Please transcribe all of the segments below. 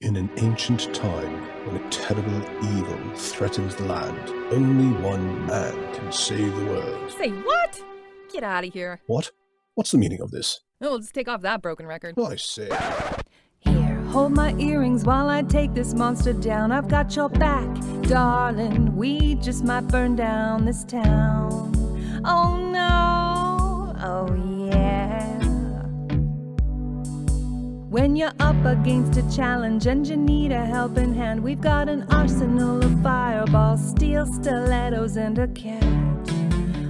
In an ancient time, when a terrible evil threatens the land, only one man can save the world. Say what? Get out of here. What? What's the meaning of this? We'll just take off that broken record. I say. Here, hold my earrings while I take this monster down. I've got your back, darling. We just might burn down this town. Oh no, oh yeah. When you're up against a challenge and you need a helping hand, we've got an arsenal of fireballs, steel stilettos, and a cat.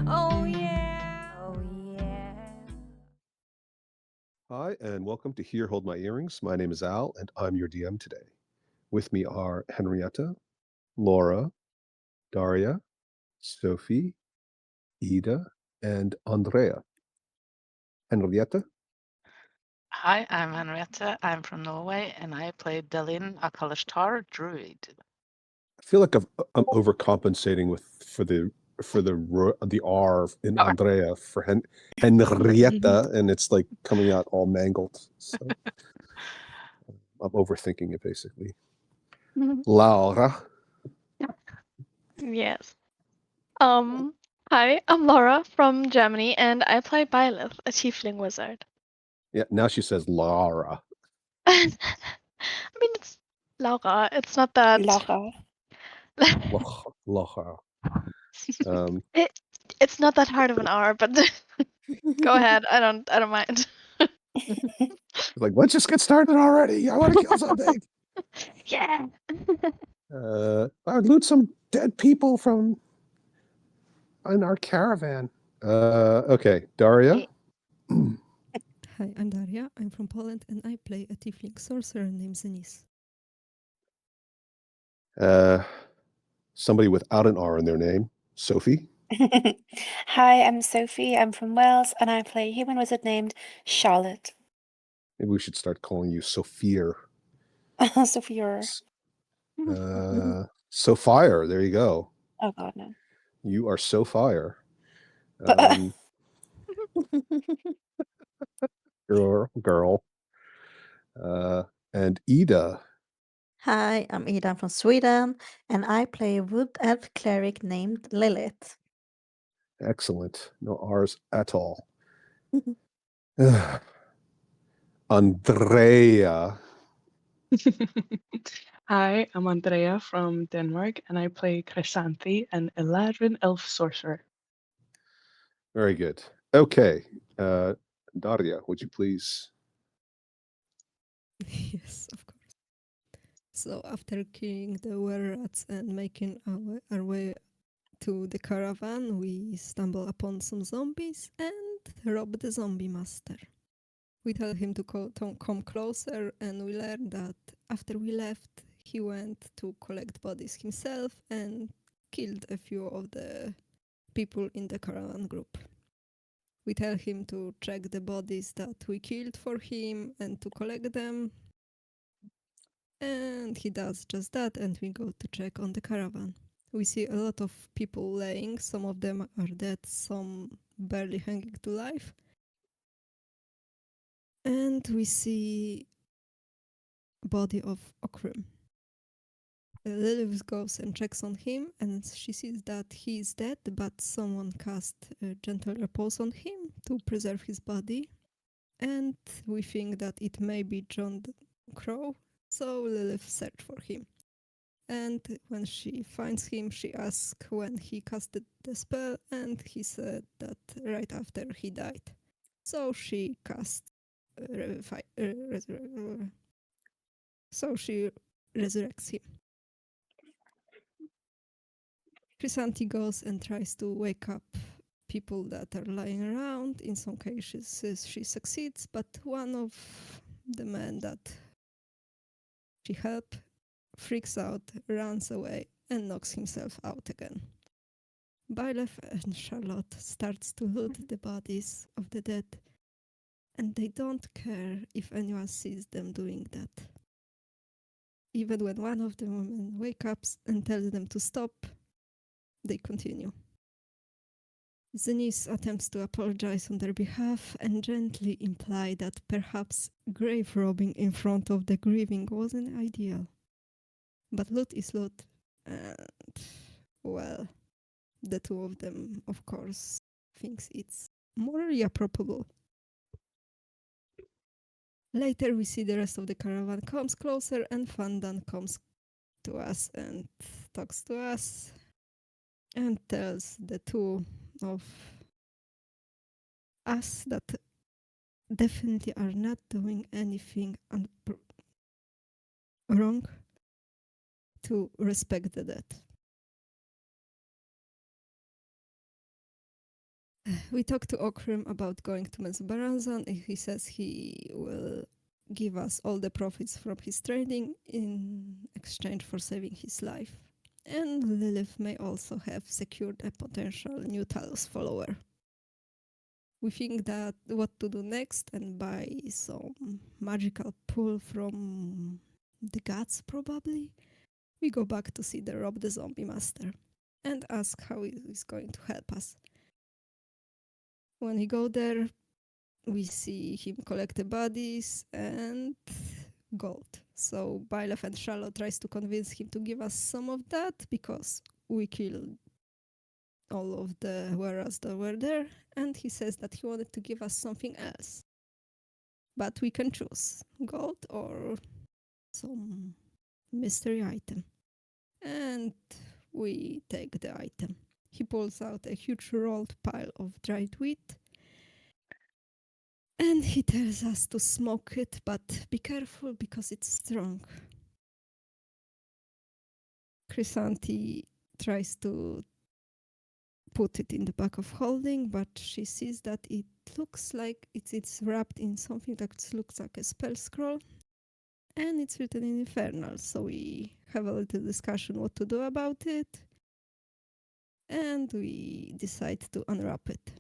Oh yeah, oh yeah. Hi, and welcome to Here Hold My Earrings. My name is Al, and I'm your DM today. With me are Henrietta, Laura, Daria, Sophie, Ida, and Andrea. Henrietta? Hi, I'm Henriette. I'm from Norway, and I play Delin, a Kalashtar druid. I feel like I'm overcompensating for the R in R. Andrea for Henrietta, and it's like coming out all mangled. So I'm overthinking it basically. Laura. Yes. Hi, I'm Laura from Germany, and I play Byleth, a tiefling wizard. Yeah, now she says Laura. I mean, it's Laura. It's not that. Laura. Laura. It's not that hard of an R, but go ahead. I don't mind. Like, let's just get started already. I want to kill something. Yeah. I would loot some dead people from in our caravan. Okay, Daria. Hi, I'm Daria. I'm from Poland, and I play a tiefling sorcerer named Zenis. Somebody without an R in their name. Sophie. Hi, I'm Sophie. I'm from Wales, and I play a human wizard named Charlotte. Maybe we should start calling you Sophia. Sophia. So fire. There you go. Oh God, no. You are so fire. Girl. And Ida. Hi, I'm Ida from Sweden, and I play a wood elf cleric named Lilith. Excellent. No R's at all. Andrea. Hi, I'm Andrea from Denmark, and I play Chrysanthi, an Eladrin elf sorcerer. Very good. Okay. Daria, would you please? Yes, of course. So after killing the were-rats and making our way to the caravan, we stumble upon some zombies and rob the zombie master. We tell him to come closer, and we learn that after we left, he went to collect bodies himself and killed a few of the people in the caravan group. We tell him to check the bodies that we killed for him and to collect them. And he does just that, and we go to check on the caravan. We see a lot of people laying. Some of them are dead, some barely hanging to life. And we see body of Okrim. Lilith goes and checks on him, and she sees that he is dead, but someone cast a gentle repose on him to preserve his body. And we think that it may be John Crow, so Lilith searched for him. And when she finds him, she asks when he casted the spell, and he said that right after he died. So she cast so she resurrects him. Chrysanthi goes and tries to wake up people that are lying around. In some cases she succeeds, but one of the men that she helped freaks out, runs away, and knocks himself out again. Byleth and Charlotte starts to loot the bodies of the dead, and they don't care if anyone sees them doing that. Even when one of the women wakes up and tells them to stop, they continue. Zenith attempts to apologize on their behalf and gently imply that perhaps grave robbing in front of the grieving wasn't ideal. But loot is loot, and well, the two of them, of course, thinks it's morally appropriate. Later, we see the rest of the caravan comes closer, and Fandan comes to us and talks to us and tells the two of us that definitely are not doing anything wrong to respect the dead. We talked to Okrim about going to Mesbaranzan. He says he will give us all the profits from his trading in exchange for saving his life. And Lilith may also have secured a potential new Talos follower. We think that what to do next and buy some magical pull from the gods probably. We go back to see the Rob the Zombie Master and ask how he is going to help us. When we go there, we see him collect the bodies and gold. So Byleth and Shallow tries to convince him to give us some of that because we killed all of the wearers that were there, and he says that he wanted to give us something else. But we can choose gold or some mystery item. And we take the item. He pulls out a huge rolled pile of dried wheat. And he tells us to smoke it, but be careful because it's strong. Chrysanthi tries to put it in the bag of holding, but she sees that it looks like it's wrapped in something that looks like a spell scroll. And it's written in Infernal, so we have a little discussion what to do about it. And we decide to unwrap it.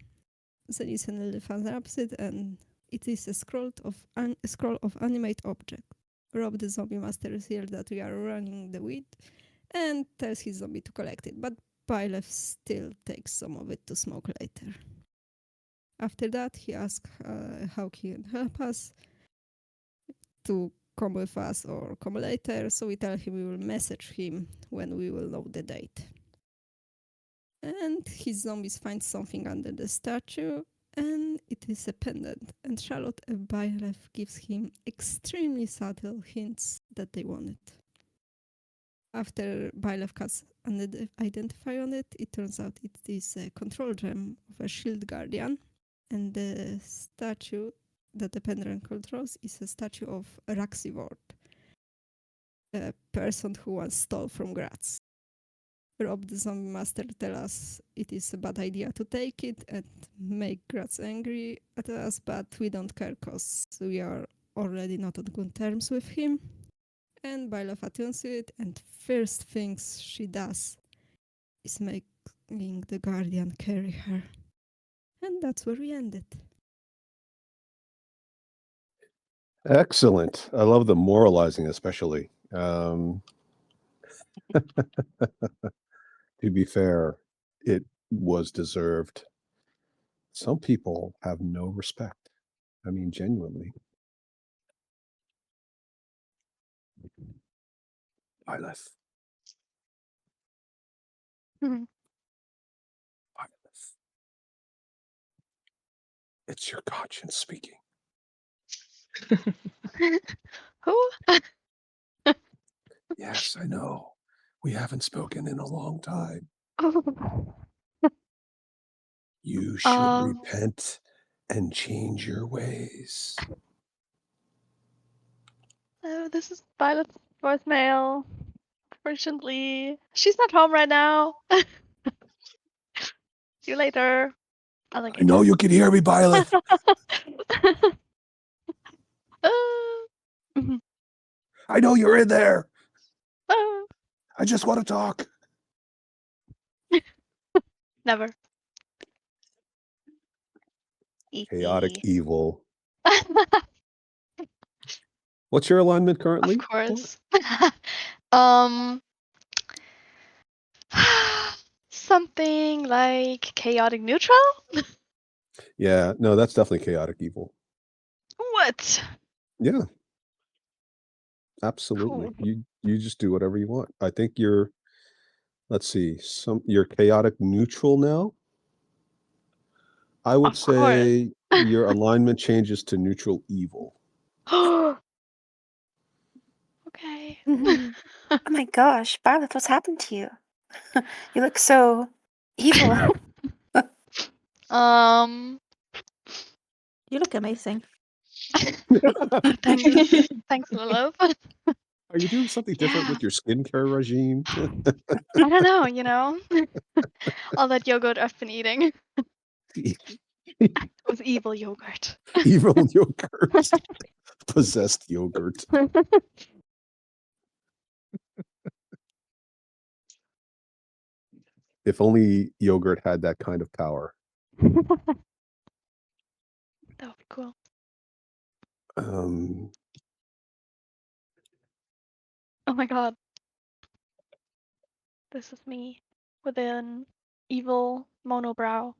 Zenith and Lilith unwraps it, and it is a scroll of animate object. Rob the Zombie Master is here that we are running the weed and tells his zombie to collect it, but Byleth still takes some of it to smoke later. After that, he asks how he can help us to come with us or come later, so we tell him we will message him when we will know the date. And his zombies find something under the statue, and it is a pendant. And Charlotte and Byleth gives him extremely subtle hints that they want it. After Byleth casts an identify on it, it turns out it is a control gem of a shield guardian, and the statue that the pendant controls is a statue of Raxivord, a person who once stole from Graz. Rob the Zombie Master tells us it is a bad idea to take it and make Graz angry at us, but we don't care because we are already not on good terms with him. And Byleth attunes it, and first things she does is making the Guardian carry her. And that's where we end it. Excellent. I love the moralizing, especially. To be fair, it was deserved. Some people have no respect. I mean, genuinely. Byleth. Mhm. Byleth. It's your conscience speaking. Who? Yes, I know. We haven't spoken in a long time. You should repent and change your ways. Oh, this is Violet's voicemail. Fortunately, she's not home right now. See you later. I know you can hear me, Byleth. Mhm. I know you're in there. Ah. I just want to talk. Never. Chaotic Easy. evil. What's your alignment currently? Of course. um something like chaotic neutral? Yeah, no, that's definitely chaotic evil. What? Yeah, absolutely. Cool. You just do whatever you want. I think you're, let's see, you're chaotic neutral now. I would Of course. say your alignment changes to neutral evil. Okay. Oh my gosh, Violet, what's happened to you? You look so evil. Um, You look amazing. thanks. Thanks, Lilith. Are you doing something different Yeah. with your skincare regime? I don't know, you know? All that yogurt I've been eating. It was evil yogurt. Evil yogurt. Possessed yogurt. If only yogurt had that kind of power. That would be cool. Um, Oh my god. This is me with an evil monobrow.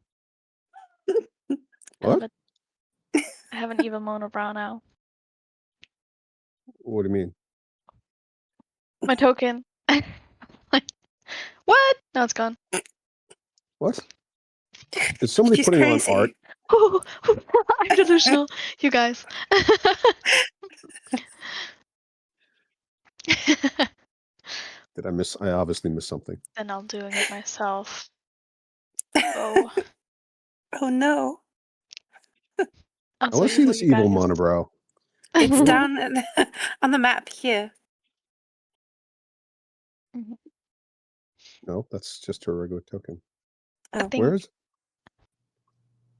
I love what? it. I have an evil monobrow now. What do you mean? My token. Like, what? Now it's gone. What? Is somebody She's putting on crazy. art? I'm delusional, you guys. Did I miss? I obviously missed something. Then I'm doing it myself. Oh, Oh no. I'm I so want to see evil, this you evil guys. monobrow. It's down on the map here. No, that's just her regular token. I Oh. Where think is it?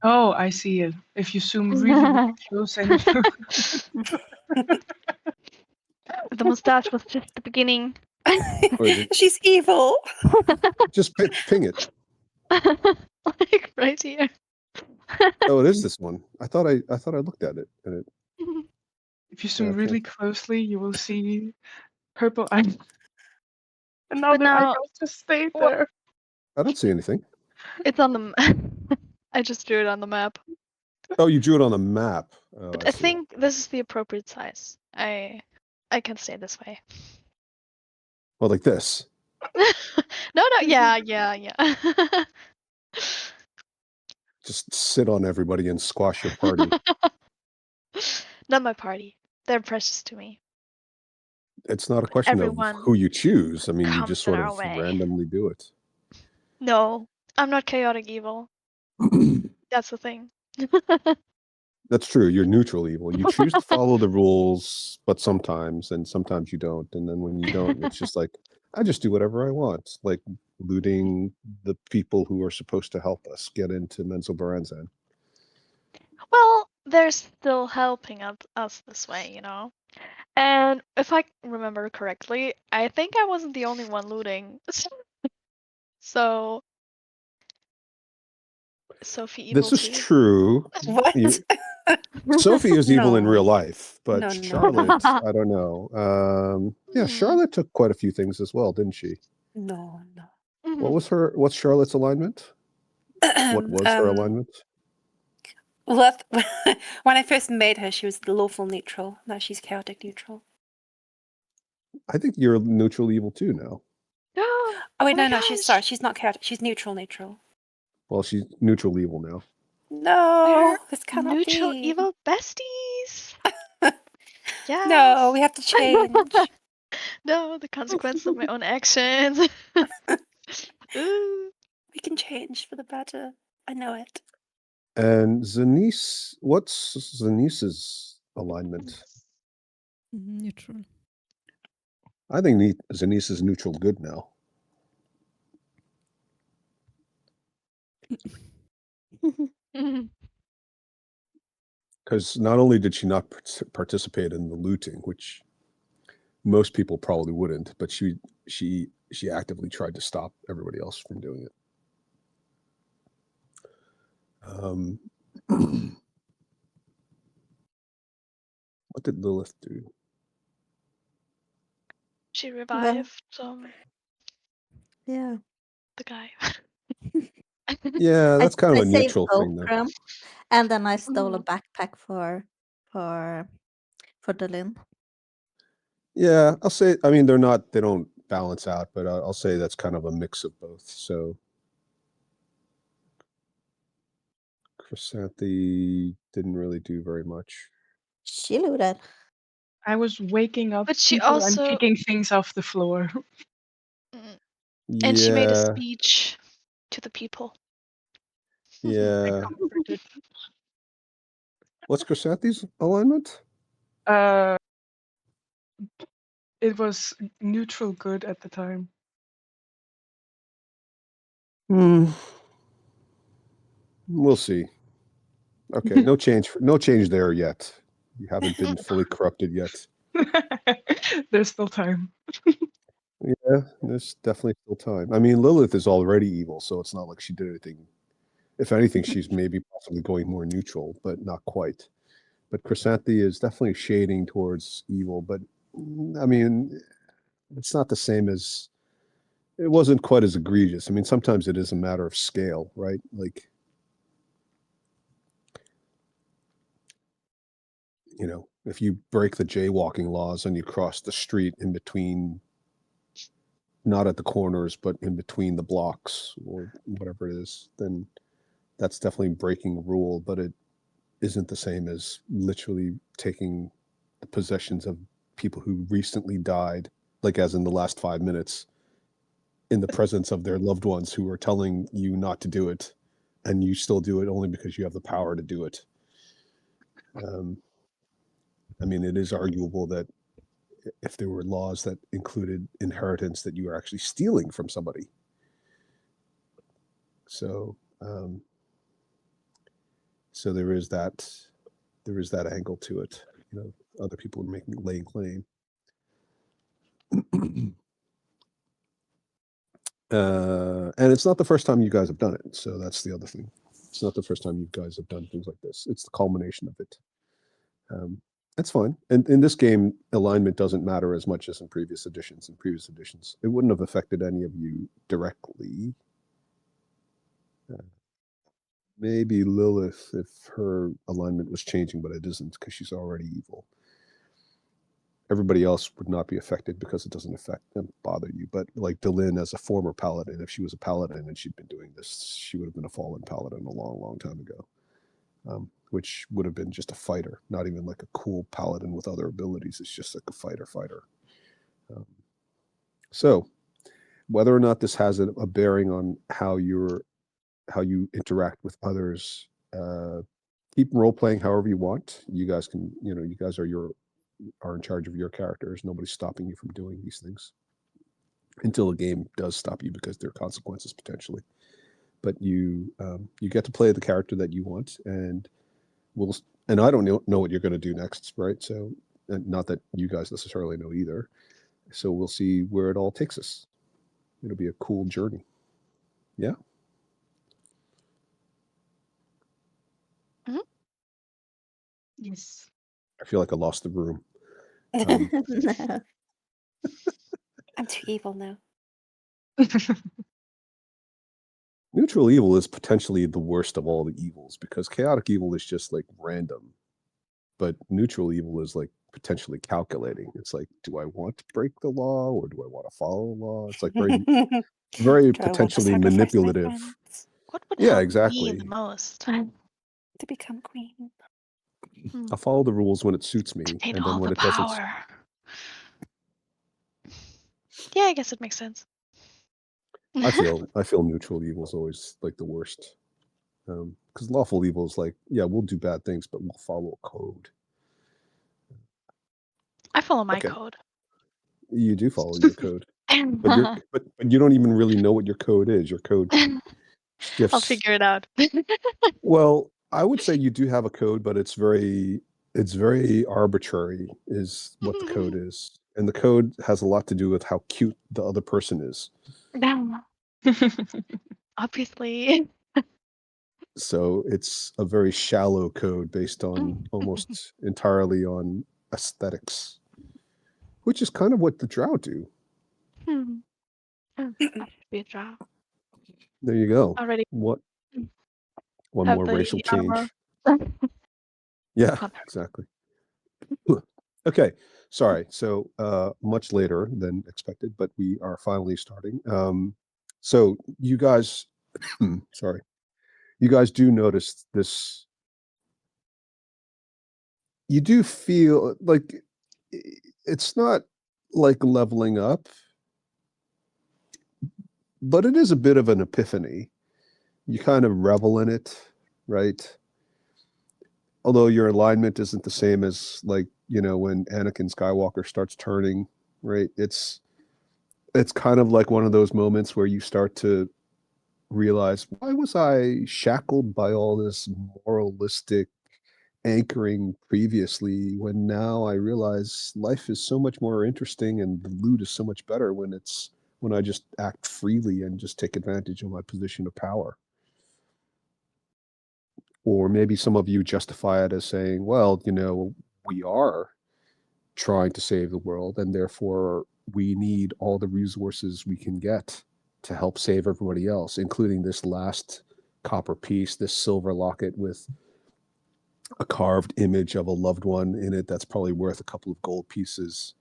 Oh, I see it. If you zoom really, really close and the mustache was just the beginning. She's evil. Just ping it. Like right here. Oh, it is this one. I thought I looked at it and it. if you zoom Okay. really closely, you will see purple eyes. And now But the now- eyebrows just stayed there. I don't see anything. It's on the. I just drew it on the map. Oh, you drew it on the map. Oh, But I I see. think this is the appropriate size. I can stay this way. Well, like this. No, yeah. Just sit on everybody and squash your party. Not my party. They're precious to me. It's not a question Everyone of who you choose. I mean, you comes just in sort our of way. randomly do it. No, I'm not chaotic evil. That's the thing. That's true. You're neutral evil. You choose to follow the rules, but sometimes, and sometimes you don't. And then when you don't, it's just like, I just do whatever I want, like looting the people who are supposed to help us get into Menzel Baranzan. Well, they're still helping us this way, you know? And if I remember correctly, I think I wasn't the only one looting. So, Sophie evil This is too. true. What? Sophie is evil in No. real life, but No. Charlotte, I don't know. Yeah, Charlotte took quite a few things as well, didn't she? No. What's Charlotte's alignment? What was her alignment? Well, when I first made her, she was lawful neutral. Now she's chaotic neutral. I think you're neutral evil too now. Oh wait, my no, gosh. she's not chaotic. She's neutral. Well, she's neutral evil now. No, We're this cannot neutral be. evil besties. Yeah. No, we have to change. No, the consequence of my own actions. Ooh. We can change for the better. I know it. And Zanice, what's Zanice's alignment? Neutral. I think Zanice is neutral good now. Because not only did she not participate in the looting, which most people probably wouldn't, but she actively tried to stop everybody else from doing it. What did Lilith do? She revived Yeah. the guy. Yeah, that's kind of I a saved neutral thing, though. Fulcrum, and then I stole a Mhm. backpack for Delin. Yeah, I'll say. I mean, they don't balance out, but I'll say that's kind of a mix of both. So Chrysanthi didn't really do very much. She looted. I was waking up But she people and also kicking things off the floor. mm, and she made a Yeah, speech to the people. I yeah. comforted. What's Chrysanthi's alignment? Uh, it was neutral good at the time. Hmm. We'll see. Okay, no change. No change there yet. You haven't been fully corrupted yet. There's still time. Yeah, there's definitely still time. I mean, Lilith is already evil, so it's not like she did anything. If anything, she's maybe possibly going more neutral, but not quite. But Chrysanthi is definitely shading towards evil, but I mean, it's not the same as it wasn't quite as egregious. I mean, sometimes it is a matter of scale, right? Like, you know, if you break the jaywalking laws and you cross the street in between, not at the corners, but in between the blocks or whatever it is, then that's definitely breaking a rule, but it isn't the same as literally taking the possessions of people who recently died, like as in the last 5 minutes, in the presence of their loved ones who are telling you not to do it, and you still do it only because you have the power to do it. I mean, it is arguable that if there were laws that included inheritance, that you are actually stealing from somebody. So, so there is that angle to it. You know, other people are laying claim. And it's not the first time you guys have done it. So that's the other thing. It's not the first time you guys have done things like this. It's the culmination of it. That's fine. And in this game, alignment doesn't matter as much as in previous editions. In previous editions, it wouldn't have affected any of you directly. Maybe Lilith, if her alignment was changing, but it isn't because she's already evil. Everybody else would not be affected because it doesn't bother you. But like Delin, as a former paladin, if she was a paladin and she'd been doing this, she would have been a fallen paladin a long, long time ago. Which would have been just a fighter, not even like a cool paladin with other abilities. It's just like a fighter. So whether or not this has a bearing on how you interact with others, keep role playing however you want. You guys can, you guys are in charge of your characters. Nobody's stopping you from doing these things until a game does stop you because there are consequences potentially. But you get to play the character that you want, and I don't know what you're going to do next, right? So, and not that you guys necessarily know either. So we'll see where it all takes us. It'll be a cool journey. Yeah. Yes. I feel like I lost the room. No. I'm too evil now. Neutral evil is potentially the worst of all the evils because chaotic evil is just like random, but neutral evil is like potentially calculating. It's like, do I want to break the law or do I want to follow the law? It's like very Do I want to potentially sacrifice my manipulative. friends What would Yeah, help me the exactly. most? to become queen? I'll follow the rules when it suits To me, gain and then all when the it doesn't, power. Yeah, I guess it makes sense. I feel neutral evil is always like the worst. Because lawful evil is like, yeah, we'll do bad things, but we'll follow a code. I follow my Okay, code. you do follow your code, but you don't even really know what your code is. Your code I'll shifts. figure it out. Well, I would say you do have a code, but it's very arbitrary is what the code is. And the code has a lot to do with how cute the other person is. Obviously. So it's a very shallow code based on almost entirely on aesthetics, which is kind of what the Drow do. I should be a drow. There you go. already What one have more racial the armor. change. Yeah, On her. exactly. Okay, sorry. So much later than expected, but we are finally starting. So you guys, sorry, you guys do notice this. You do feel like it's not like leveling up, but it is a bit of an epiphany. You kind of revel in it, right? Although your alignment isn't the same as like, when Anakin Skywalker starts turning, right? It's kind of like one of those moments where you start to realize, why was I shackled by all this moralistic anchoring previously when now I realize life is so much more interesting and the loot is so much better when I just act freely and just take advantage of my position of power. Or maybe some of you justify it as saying, well, we are trying to save the world, and therefore we need all the resources we can get to help save everybody else, including this last copper piece, this silver locket with a carved image of a loved one in it that's probably worth a couple of gold pieces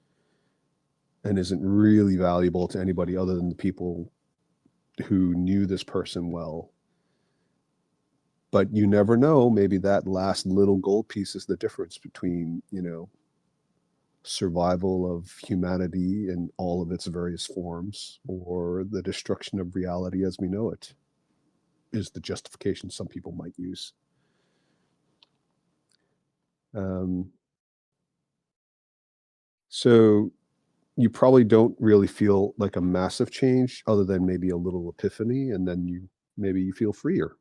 and isn't really valuable to anybody other than the people who knew this person well. But you never know, maybe that last little gold piece is the difference between, survival of humanity in all of its various forms or the destruction of reality as we know it, is the justification some people might use. So you probably don't really feel like a massive change other than maybe a little epiphany, and then maybe you feel freer.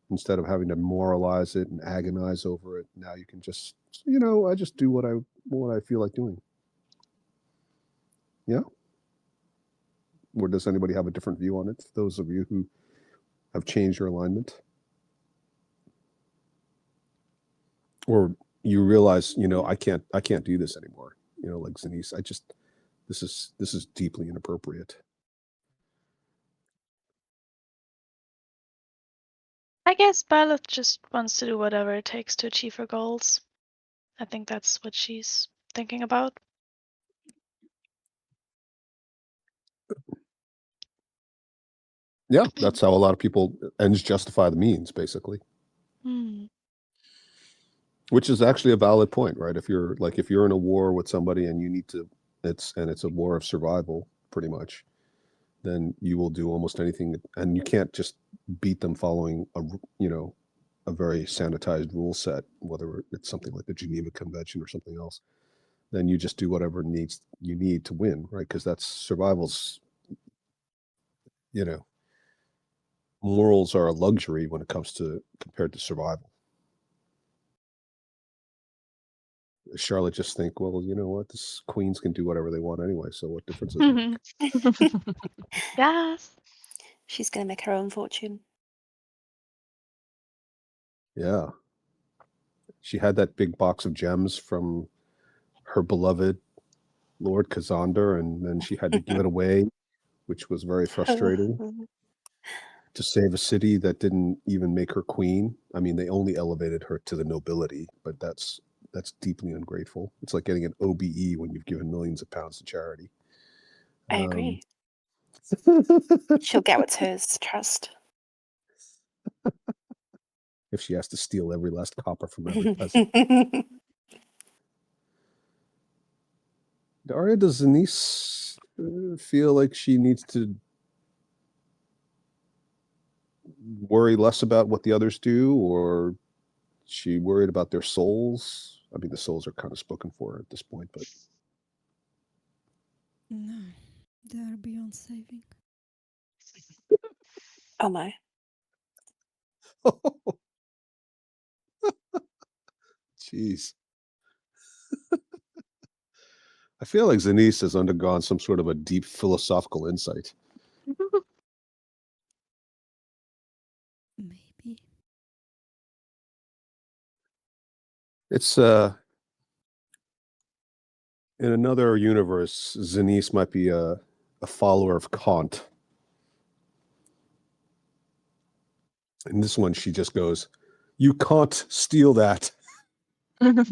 Instead of having to moralize it and agonize over it, now you can just, I just do what I feel like doing. Yeah. Or does anybody have a different view on it? Those of you who have changed your alignment, or you realize, I can't do this anymore. Like Zenise, this is deeply inappropriate. I guess Byleth just wants to do whatever it takes to achieve her goals. I think that's what she's thinking about. Yeah, that's how a lot of people ends justify the means, basically. Which is actually a valid point, right? If you're in a war with somebody and you need to, it's a war of survival, pretty much, then you will do almost anything, and you can't just beat them following a very sanitized rule set, whether it's something like the Geneva Convention or something else. Then you just do whatever you need to win, right? Because that's survival's, morals are a luxury when it comes to compared to survival. Charlotte just think, well, you know what? This queens can do whatever they want anyway, so what difference does it make? Yes. She's going to make her own fortune. Yeah. She had that big box of gems from her beloved Lord Kazandar, and then she had to give it away, which was very frustrating. To save a city that didn't even make her queen. I mean, they only elevated her to the nobility, but that's deeply ungrateful. It's like getting an OBE when you've given millions of pounds to charity. I agree. She'll get what's hers, trust. If she has to steal every last copper from every peasant. Daria, does Zenise feel like she needs to worry less about what the others do, or she worried about their souls? I mean, the souls are kind of spoken for at this point, but No, they are beyond saving. Oh my. Jeez. I feel like Zenise has undergone some sort of a deep philosophical insight. Maybe. It's in another universe, Zenise might be a follower of Kant. In this one, she just goes, "You can't steal that." I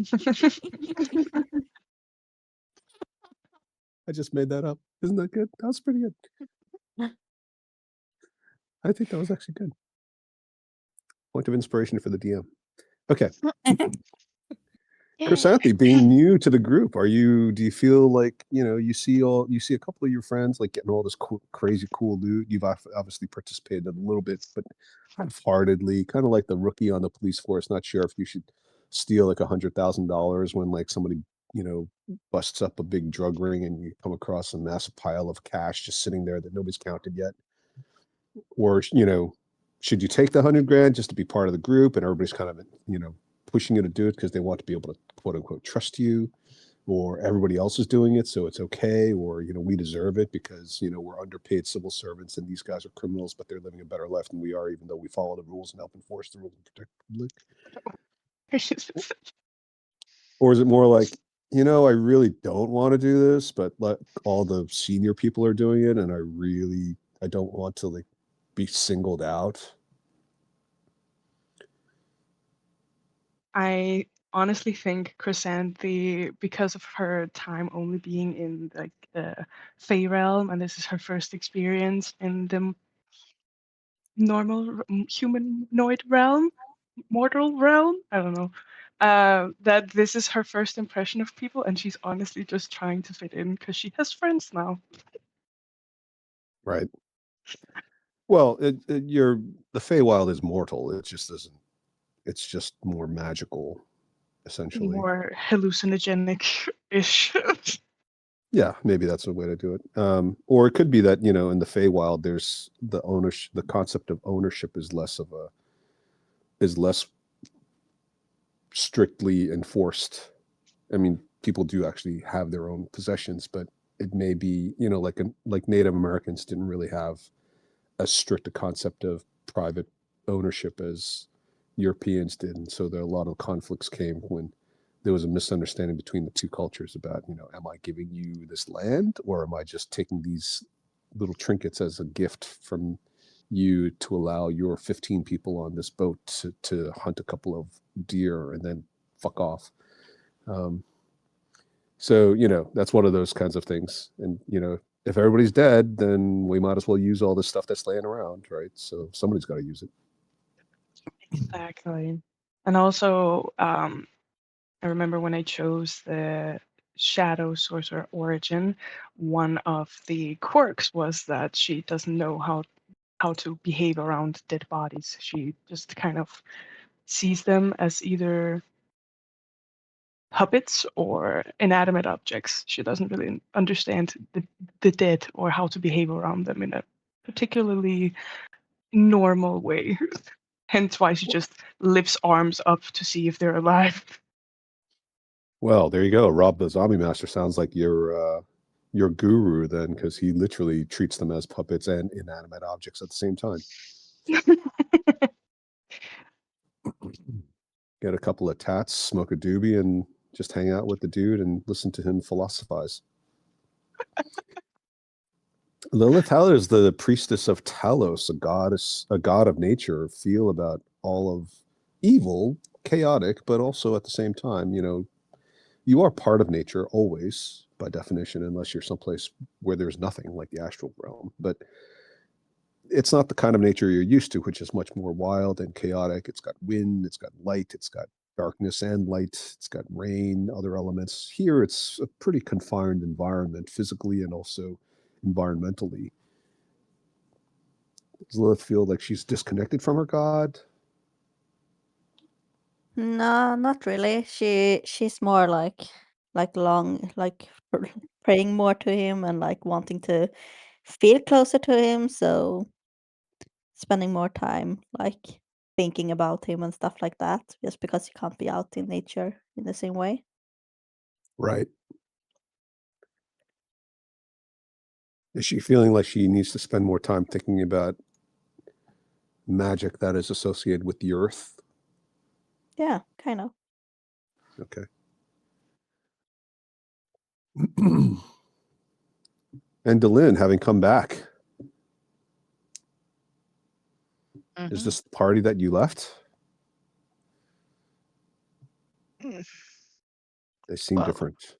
just made that up. Isn't that good? That was pretty good. I think that was actually good. Point of inspiration for the DM. Okay. Yay. Chrysanthi, being new to the group, do you feel like, you see a couple of your friends like getting all this crazy cool loot? You've obviously participated a little bit, but half-heartedly, kind of like the rookie on the police force, not sure if you should steal like $100,000 when like somebody, busts up a big drug ring and you come across a massive pile of cash just sitting there that nobody's counted yet. Or, should you take the 100 grand just to be part of the group and everybody's kind of, pushing you to do it because they want to be able to quote unquote trust you, or everybody else is doing it, so it's okay, or we deserve it because we're underpaid civil servants and these guys are criminals, but they're living a better life than we are, even though we follow the rules and help enforce the rules and protect the public. Or is it more like, I really don't want to do this, but all the senior people are doing it, and I don't want to like be singled out? I honestly think Chrysanthi, because of her time only being in like the Fey realm, and this is her first experience in the normal humanoid realm, mortal realm, I don't know, that this is her first impression of people, and she's honestly just trying to fit in because she has friends now. Right. Well, the Feywild is mortal. It just isn't. It's just more magical, essentially. More hallucinogenic-ish. Yeah, maybe that's a way to do it. Or it could be that in the Feywild, there's the concept of ownership is less strictly enforced. I mean, people do actually have their own possessions, but it may be like Native Americans didn't really have as strict a concept of private ownership as Europeans did, and so there a lot of conflicts came when there was a misunderstanding between the two cultures about, am I giving you this land, or am I just taking these little trinkets as a gift from you to allow your 15 people on this boat to hunt a couple of deer and then fuck off? So, that's one of those kinds of things. And, if everybody's dead, then we might as well use all this stuff that's laying around, right? So somebody's got to use it. Exactly. And also, I remember when I chose the Shadow Sorcerer origin, one of the quirks was that she doesn't know how to behave around dead bodies. She just kind of sees them as either puppets or inanimate objects. She doesn't really understand the dead or how to behave around them in a particularly normal way. Hence why she just lifts arms up to see if they're alive. Well, there you go. Rob the Zombie Master sounds like your guru then, because he literally treats them as puppets and inanimate objects at the same time. Get a couple of tats, smoke a doobie, and just hang out with the dude and listen to him philosophize. Lilith Haller is the priestess of Talos, a god of nature. Feel about all of evil, chaotic, but also at the same time, you are part of nature always, by definition, unless you're someplace where there's nothing, like the astral realm. But it's not the kind of nature you're used to, which is much more wild and chaotic. It's got wind, it's got light, it's got darkness and light, it's got rain, other elements. Here, it's a pretty confined environment, physically and also environmentally. Does Lilith feel like she's disconnected from her god? No, not really. She's more like praying more to him and like wanting to feel closer to him, so spending more time like thinking about him and stuff like that, just because he can't be out in nature in the same way. Right. Is she feeling like she needs to spend more time thinking about magic that is associated with the earth? Yeah, kind of. Okay. And Delin, having come back. Is this the party that you left? They seem Well, different.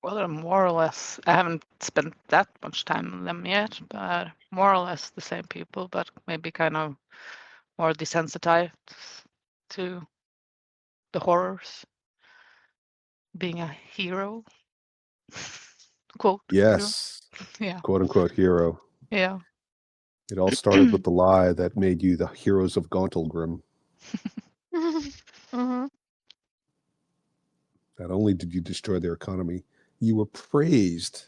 well, they're more or less. I haven't spent that much time on them yet, but more or less the same people, but maybe kind of more desensitized to the horrors. Being a hero, quote hero. Yes. Yeah, Quote unquote hero. yeah. It all started with the lie that made you the heroes of Gauntlgrim. Mm-hmm. Not only did you destroy their economy, you were praised.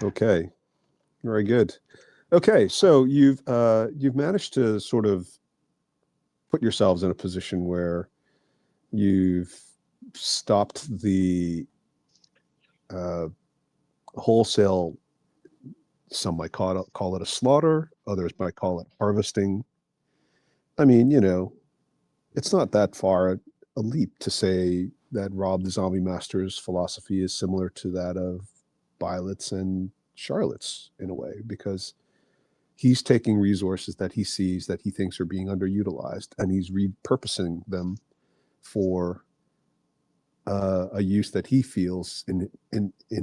Okay, very good. Okay, so you've managed to sort of put yourselves in a position where you've stopped the wholesale. Some might call it a slaughter. Others might call it harvesting. I mean, it's not that far a leap to say that Rob the Zombie Master's philosophy is similar to that of Violet's and Charlotte's in a way, because he's taking resources that he sees that he thinks are being underutilized, and he's repurposing them for a use that he feels in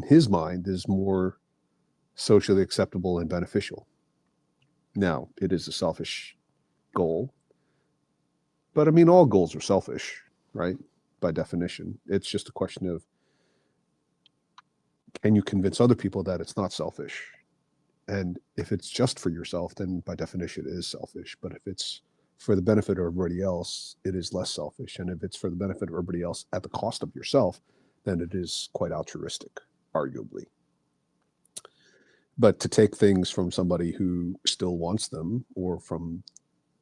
his mind is more socially acceptable and beneficial. Now, it is a selfish goal, but I mean, all goals are selfish, right? By definition, it's just a question of, can you convince other people that it's not selfish? And if it's just for yourself, then by definition it is selfish. But if it's for the benefit of everybody else, it is less selfish. And if it's for the benefit of everybody else at the cost of yourself, then it is quite altruistic, arguably. But to take things from somebody who still wants them, or from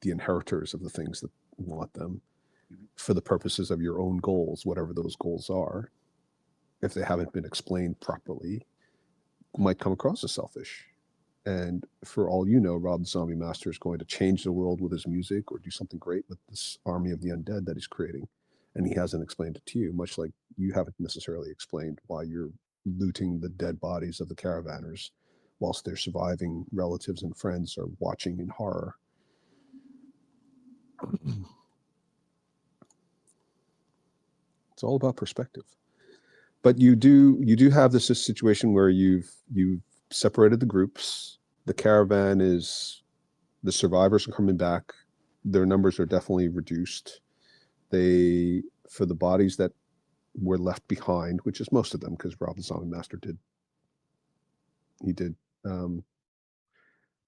the inheritors of the things that want them, for the purposes of your own goals, whatever those goals are, if they haven't been explained properly, might come across as selfish. And for all you know, Rob the Zombie Master is going to change the world with his music, or do something great with this army of the undead that he's creating. And he hasn't explained it to you, much like you haven't necessarily explained why you're looting the dead bodies of the caravanners whilst their surviving relatives and friends are watching in horror. It's all about perspective. But you do have this situation where you've separated the groups. The caravan is, the survivors are coming back. Their numbers are definitely reduced. They, for the bodies that were left behind, which is most of them, because Rob the Zombie Master did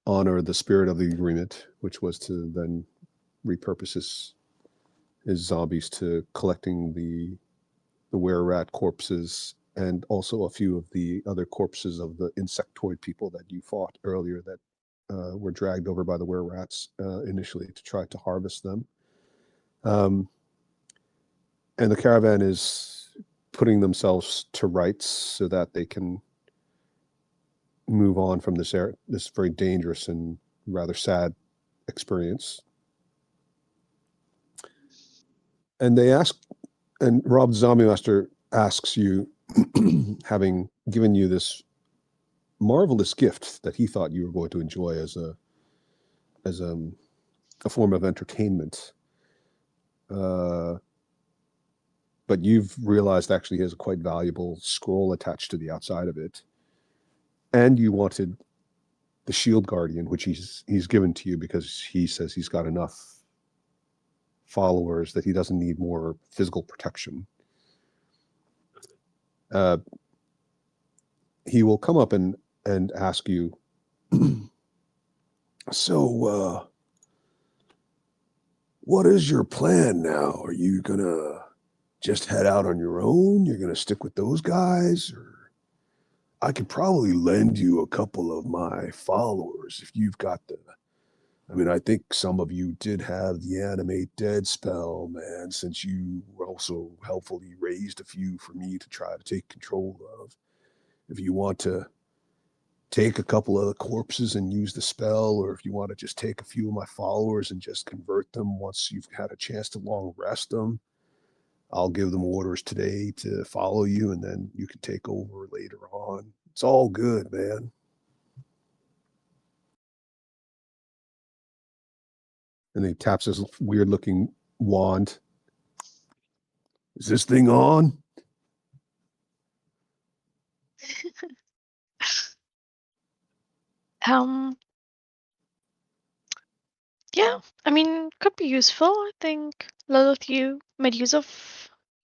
honor the spirit of the agreement, which was to then repurpose his zombies to collecting the were-rat corpses, and also a few of the other corpses of the insectoid people that you fought earlier that were dragged over by the were-rats initially to try to harvest them. And the caravan is putting themselves to rights so that they can move on from this very dangerous and rather sad experience. And they ask, and Rob the Zombie Master asks you, having given you this marvelous gift that he thought you were going to enjoy as a form of entertainment, but you've realized actually has a quite valuable scroll attached to the outside of it, and you wanted the shield guardian, which he's given to you because he says he's got enough followers that he doesn't need more physical protection. He will come up and ask you, so what is your plan now? Are you gonna just head out on your own? You're gonna stick with those guys? Or I could probably lend you a couple of my followers if you've got the, I mean, I think some of you did have the animate dead spell, man, since you also helpfully raised a few for me to try to take control of. If you want to take a couple of the corpses and use the spell, or if you want to just take a few of my followers and just convert them once you've had a chance to long rest them, I'll give them orders today to follow you, and then you can take over later on. It's all good, man. And he taps his weird looking wand. Is this thing on? Um, yeah, I mean, could be useful. I think a lot of you made use of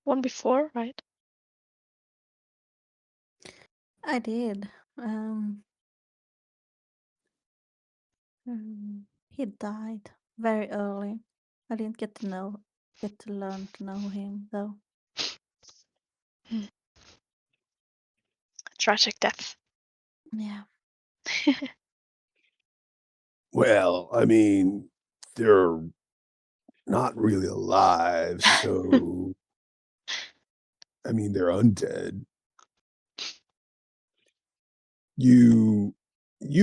one before, right? I did. He died very early. I didn't get to learn to know him though. Tragic death. Yeah. Well, I mean, they're not really alive, so I mean, they're undead. You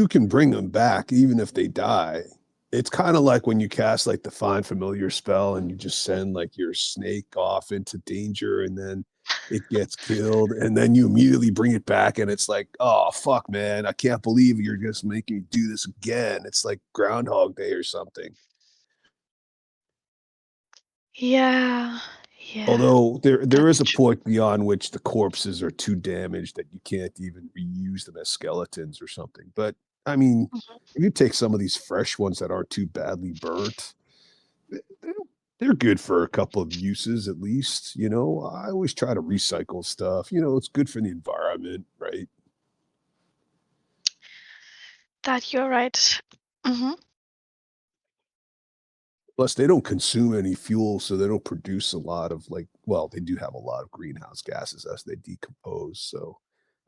can bring them back even if they die. It's kinda like when you cast, like, the Find Familiar spell and you just send, like, your snake off into danger, and then it gets killed, and then you immediately bring it back, and it's like, "Oh, fuck, man. I can't believe you're just making me do this again." It's like Groundhog Day or something. Yeah, yeah, Although there that's is a true. point beyond which the corpses are too damaged that you can't even reuse them as skeletons or something. But I mean, Mhm. if you take some of these fresh ones that aren't too badly burnt, they they're good for a couple of uses at least. I always try to recycle stuff. It's good for the environment, right? That you're right. Hmm. Plus, they don't consume any fuel, so they don't produce a lot of well, they do have a lot of greenhouse gases as they decompose. So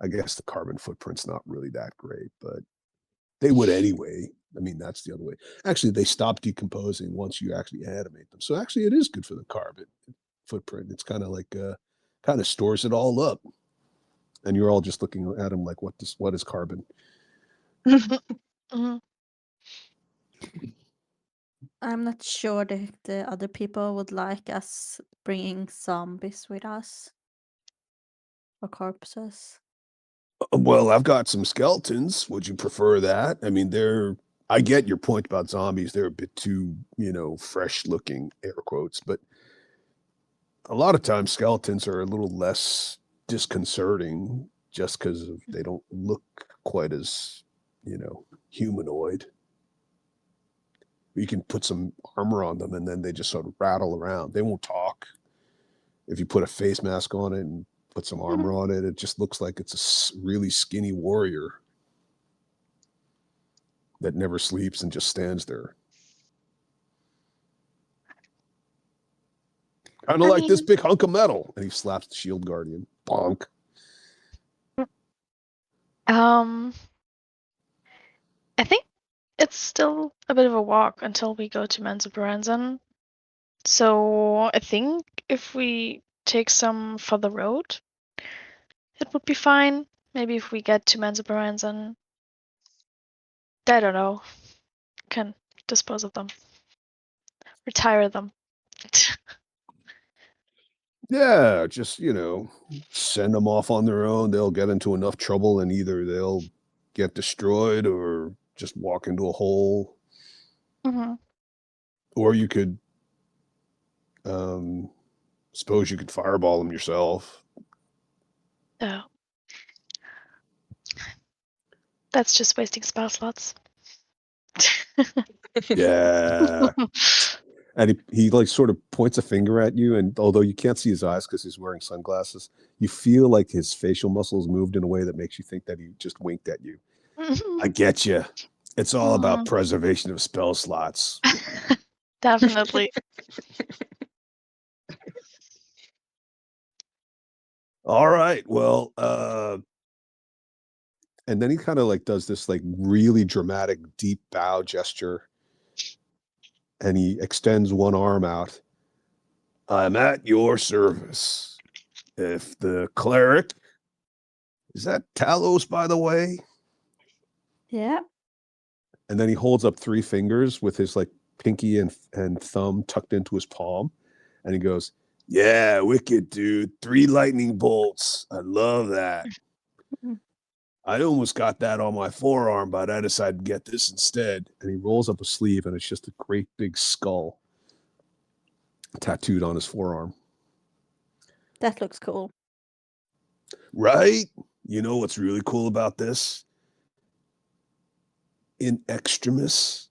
I guess the carbon footprint's not really that great, but they would anyway. I mean, that's the other way. Actually, they stop decomposing once you actually animate them. So actually, it is good for the carbon footprint. It's kind of like kind of stores it all up, and you're all just looking at them like, what is carbon? Hmm. I'm not sure that the other people would like us bringing zombies with us or corpses. Well, I've got some skeletons. Would you prefer that? I mean, I get your point about zombies. They're a bit too, fresh looking, air quotes, but a lot of times skeletons are a little less disconcerting just because they don't look quite as, humanoid. You can put some armor on them and then they just sort of rattle around. They won't talk. If you put a face mask on it and put some armor on it, it just looks like it's a really skinny warrior that never sleeps and just stands there. Kind of I like this mean, big hunk of metal. And he slaps the shield guardian. Bonk. um, I think it's still a bit of a walk until we go to Menzoberranzan. So I think if we take some for the road, it would be fine. Maybe if we get to Menzoberranzan, I don't know, can dispose of them, retire them. Yeah, just, send them off on their own. They'll get into enough trouble and either they'll get destroyed or just walk into a hole. Hmm. Or you could, um, suppose you could fireball them yourself. Oh, that's just wasting spell slots. Yeah. And he like sort of points a finger at you. And although you can't see his eyes because he's wearing sunglasses, you feel like his facial muscles moved in a way that makes you think that he just winked at you. I get you. It's all about Mhm. preservation of spell slots. Definitely. All right. Well, and then he kind of like does this like really dramatic deep bow gesture and he extends one arm out. I'm at your service. If the cleric, is that Talos, by the way? Yeah. And then he holds up three fingers with his like pinky and thumb tucked into his palm. And he goes, Yeah, wicked, dude. 3 lightning bolts. I love that. Mhm. I almost got that on my forearm, but I decided to get this instead. And he rolls up a sleeve, and it's just a great big skull tattooed on his forearm. That looks cool. Right? You know what's really cool about this? In extremis,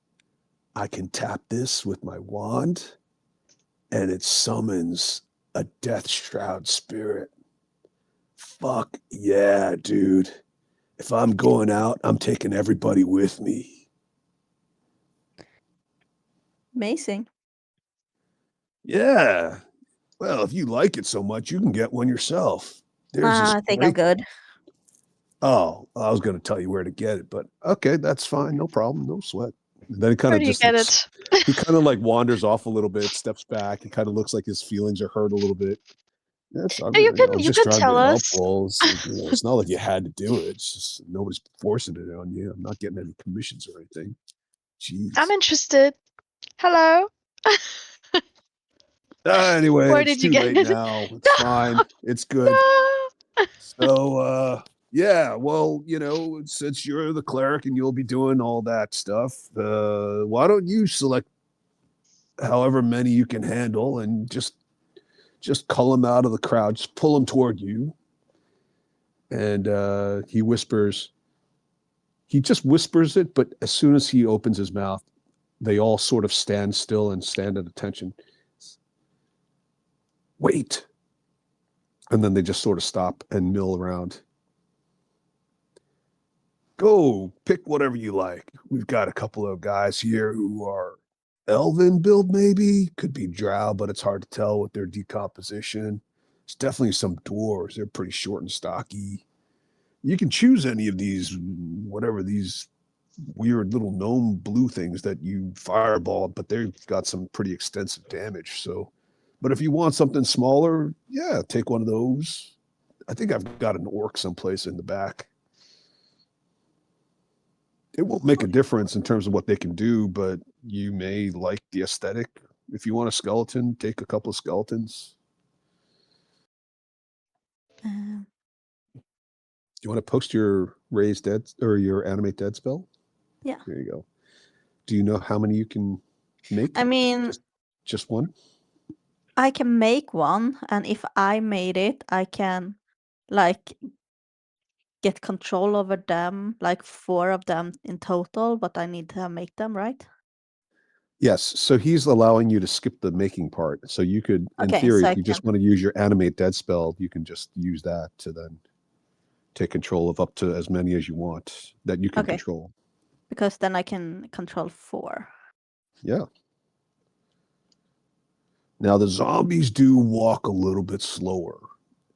I can tap this with my wand, and it summons a death shroud spirit. Fuck yeah, dude. If I'm going out, I'm taking everybody with me. Amazing. Yeah. Well, if you like it so much, you can get one yourself. There's this I think I'm great. good. Oh, I was going to tell you where to get it, but okay, that's fine. No problem. No sweat. And then it kind Where of do you just get looks, it? he kind of like wanders off a little bit, steps back. He kind of looks like his feelings are hurt a little bit. That's I You mean, I was you just can trying to tell be us. helpful. It's not like you had to do it. It's just nobody's forcing it on you. I'm not getting any commissions or anything. I'm Jeez. interested. Hello. Anyway, Where it's did you too get late it? now. It's fine. It's good. No. So yeah, well, since you're the cleric and you'll be doing all that stuff, why don't you select however many you can handle and just cull them out of the crowd, just pull them toward you. And he just whispers it, but as soon as he opens his mouth, they all sort of stand still and stand at attention. Wait. And then they just sort of stop and mill around. Go pick whatever you like. We've got a couple of guys here who are elven build, maybe. Could be drow, but it's hard to tell with their decomposition. It's definitely some dwarves. They're pretty short and stocky. You can choose any of these, whatever these weird little gnome blue things that you fireball, but they've got some pretty extensive damage. So, but if you want something smaller, yeah, take one of those. I think I've got an orc someplace in the back. It won't make a difference in terms of what they can do, but you may like the aesthetic. If you want a skeleton, take a couple of skeletons. Um, Do you want to post your raise dead or your animate dead spell? yeah. There you go. Do you know how many you can make? I mean, Just one? I can make one, and if I made it, I can like get control over them, like 4 of them in total, but I need to make them, right? Yes. So he's allowing you to skip the making part. So you could, in Okay, theory, so if I you can. just want to use your animate dead spell, you can just use that to then take control of up to as many as you want that you can Okay, control. because then I can control 4. Yeah. Now the zombies do walk a little bit slower.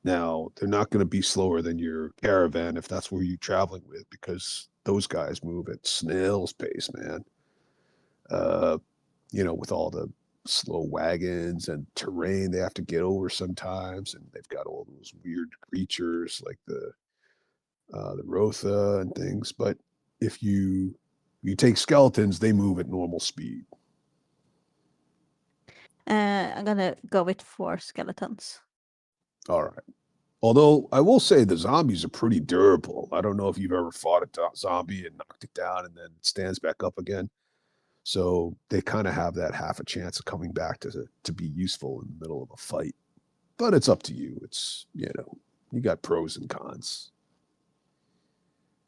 Now they're not going to be slower than your caravan if that's where you're traveling with, because those guys move at snail's pace, man. Uh, with all the slow wagons and terrain they have to get over sometimes, and they've got all those weird creatures like the Rotha and things. But if you take skeletons, they move at normal speed. I'm gonna go with 4 skeletons. All right. Although I will say the zombies are pretty durable. I don't know if you've ever fought a zombie and knocked it down and then it stands back up again. So they kind of have that half a chance of coming back to be useful in the middle of a fight. But it's up to you. You got pros and cons.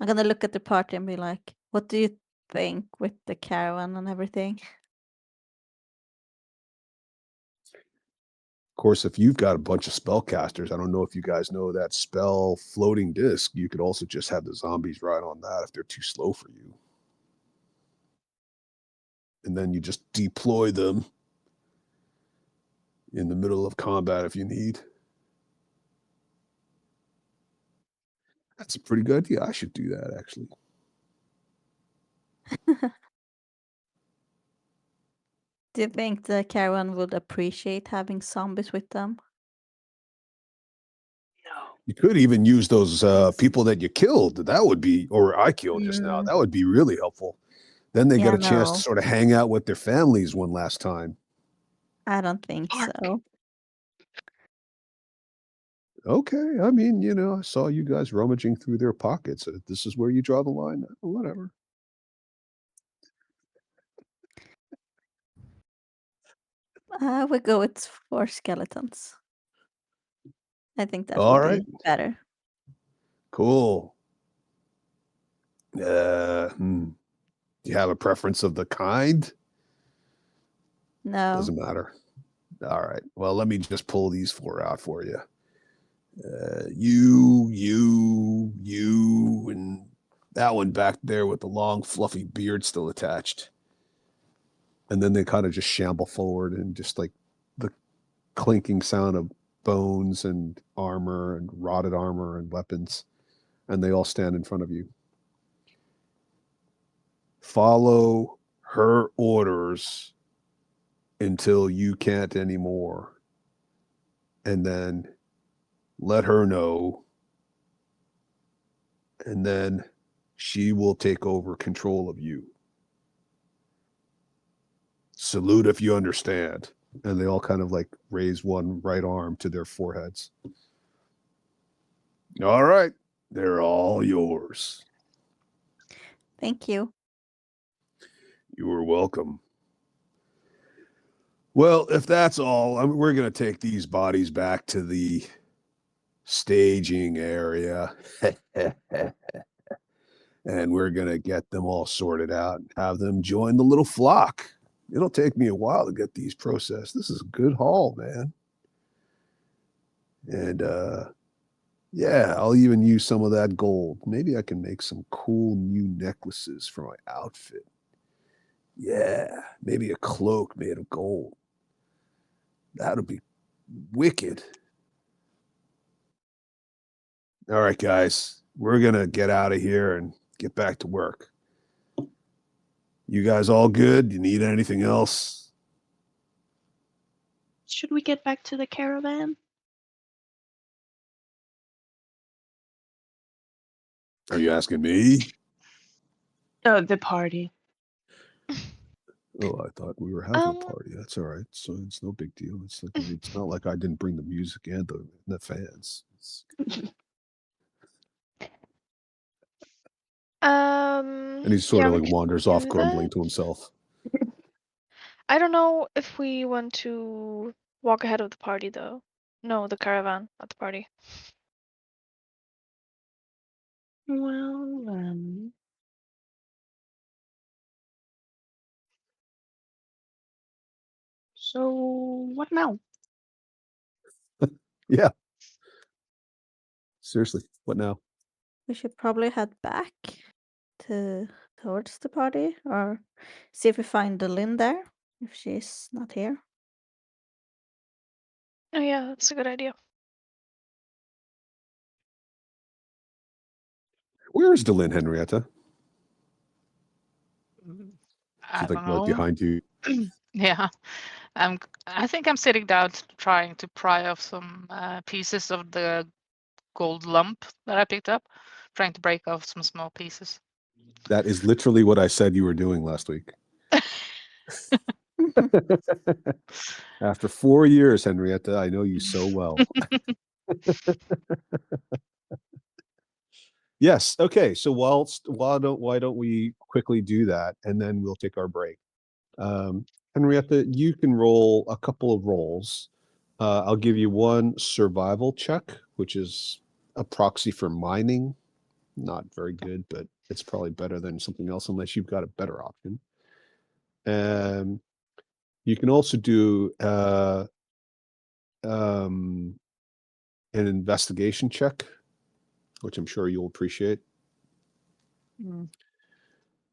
I'm gonna look at the party and be like, what do you think with the caravan and everything? Of course, if you've got a bunch of spellcasters, I don't know if you guys know that spell floating disc, you could also just have the zombies ride on that if they're too slow for you. And then you just deploy them in the middle of combat if you need. That's a pretty good idea. I should do that actually. Do you think the caravan would appreciate having zombies with them? You could even use those people that you killed. That would be, or I killed just now. Mm, That would be really helpful. Then they get yeah, a chance to no, sort of hang out with their families one last time. I don't think so. Okay, I mean, I saw you guys rummaging through their pockets. This is where you draw the line. Whatever. We go with 4 skeletons. I think that All would right, be better. cool. Do you have a preference of the kind? No. Doesn't matter. All right. Well, let me just pull these 4 out for you. You, and that one back there with the long, fluffy beard still attached. And then they kind of just shamble forward, and just like the clinking sound of bones and armor and rotted armor and weapons. And they all stand in front of you. Follow her orders until you can't anymore. And then let her know. And then she will take over control of you. Salute if you understand. And they all kind of like raise one right arm to their foreheads. All right. They're all yours. Thank you. You are welcome. Well, if that's all, we're going to take these bodies back to the staging area. And we're going to get them all sorted out and have them join the little flock. It'll take me a while to get these processed. This is a good haul, man. And yeah, I'll even use some of that gold. Maybe I can make some cool new necklaces for my outfit. Yeah, maybe a cloak made of gold. That'll be wicked. All right, guys, we're going to get out of here and get back to work. You guys all good? You need anything else? Should we get back to the caravan? Are you asking me? Oh, the party. Oh, I thought we were having a party. That's all right. So it's no big deal. It's not like I didn't bring the music and the fans. And he sort Yeah, of we like could wanders off, do grumbling that. to himself. I don't know if we want to walk ahead of the party though. No, the caravan, not the party. Well, so what now? Yeah. Seriously, what now? We should probably head back towards the party, or see if we find the Lynn there, if she's not here. Oh yeah, that's a good idea. Where is Delin, Henrietta? I She's like don't right know. behind you. Yeah, I think I'm sitting down trying to pry off some pieces of the gold lump that I picked up, trying to break off some small pieces. That is literally what I said you were doing last week. After 4 years, Henrietta, I know you so well. Yes. Okay. So why don't we quickly do that, and then we'll take our break. Henrietta, you can roll a couple of rolls. I'll give you one survival check, which is a proxy for mining. Not very good, but it's probably better than something else unless you've got a better option. And you can also do an investigation check, which I'm sure you'll appreciate. And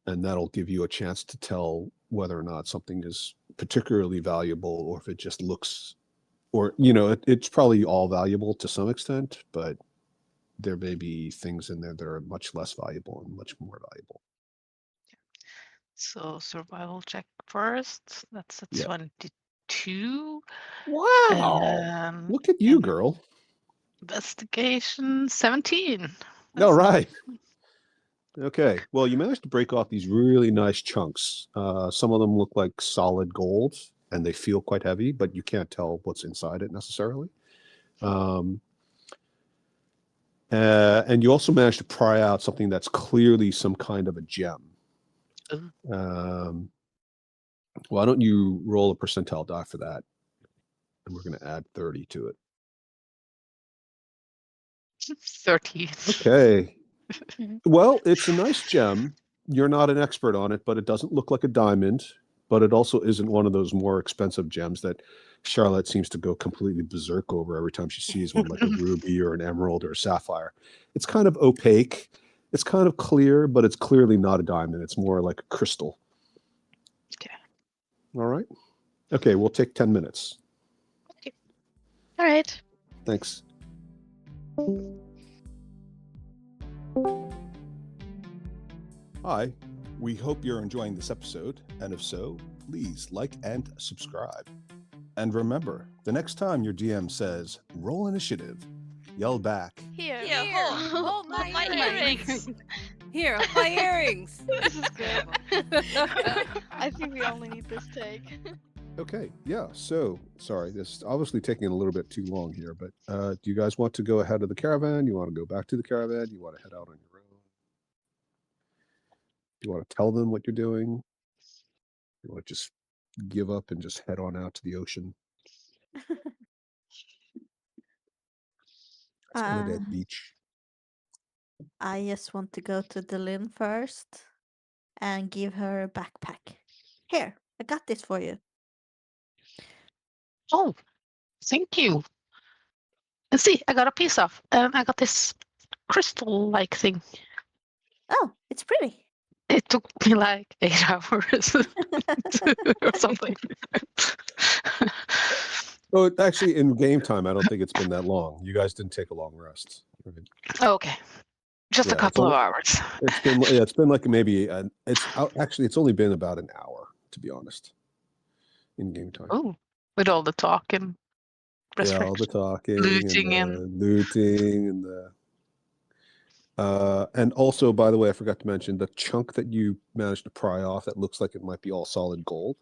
that'll give you a chance to tell whether or not something is particularly valuable, or if it just looks, or it's probably all valuable to some extent, but there may be things in there that are much less valuable and much more valuable. So survival check first. That's a Yeah. 22. Wow. Look at you, girl. Investigation 17. All right. Okay. Well, you managed to break off these really nice chunks. Some of them look like solid gold, and they feel quite heavy, but you can't tell what's inside it necessarily. And you also managed to pry out something that's clearly some kind of a gem. Why don't you roll a percentile die for that? And we're going to add 30 to it. 30. Okay. Well, it's a nice gem. You're not an expert on it, but it doesn't look like a diamond. But it also isn't one of those more expensive gems that Charlotte seems to go completely berserk over every time she sees one, like a ruby or an emerald or a sapphire. It's kind of opaque. It's kind of clear, but it's clearly not a diamond. It's more like a crystal. Okay. All right. Okay, we'll take 10 minutes. Okay. All right. Thanks. Hi, we hope you're enjoying this episode, and if so, please like and subscribe. And remember, the next time your DM says, roll initiative, yell back, Here, hold my earrings. Here, hold my earrings. This is good. I think we only need this take. okay, yeah, so, sorry, this is obviously taking a little bit too long here, but do you guys want to go ahead of the caravan? You want to go back to the caravan? You want to head out on your own? You want to tell them what you're doing? You want to just give up and just head on out to the ocean? Soledad Beach. I just want to go to Delin first and give her a backpack. Here, I got this for you. Oh, thank you. And see, I got a piece of, and I got this crystal-like thing. Oh, it's pretty. It took me like 8 hours or something. Oh, actually, in game time, I don't think it's been that long. You guys didn't take a long rest. Right? Okay, just a couple of hours. It's been like maybe it's only been about an hour, to be honest, in game time. Oh, with all the talking, yeah, all the talking, looting, and looting, and and also, by the way, I forgot to mention the chunk that you managed to pry off that looks like it might be all solid gold.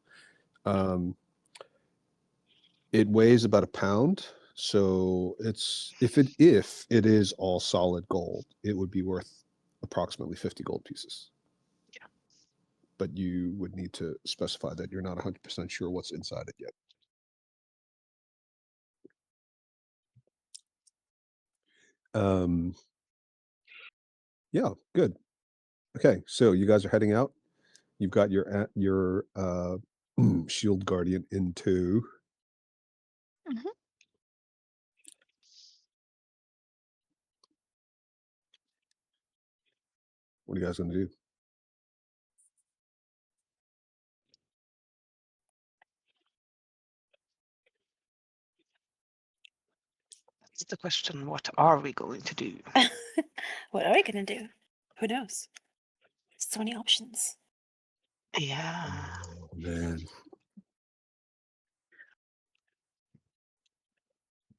It weighs about a pound, so if it is all solid gold, it would be worth approximately 50 gold pieces. Yeah. But you would need to specify that you're not 100% sure what's inside it yet. Yeah, good. Okay, so you guys are heading out. You've got your shield guardian in tow. Mhm. What are you guys going to do? That's the question. What are we going to do? What are we gonna do? Who knows? So many options. Yeah. Oh, man.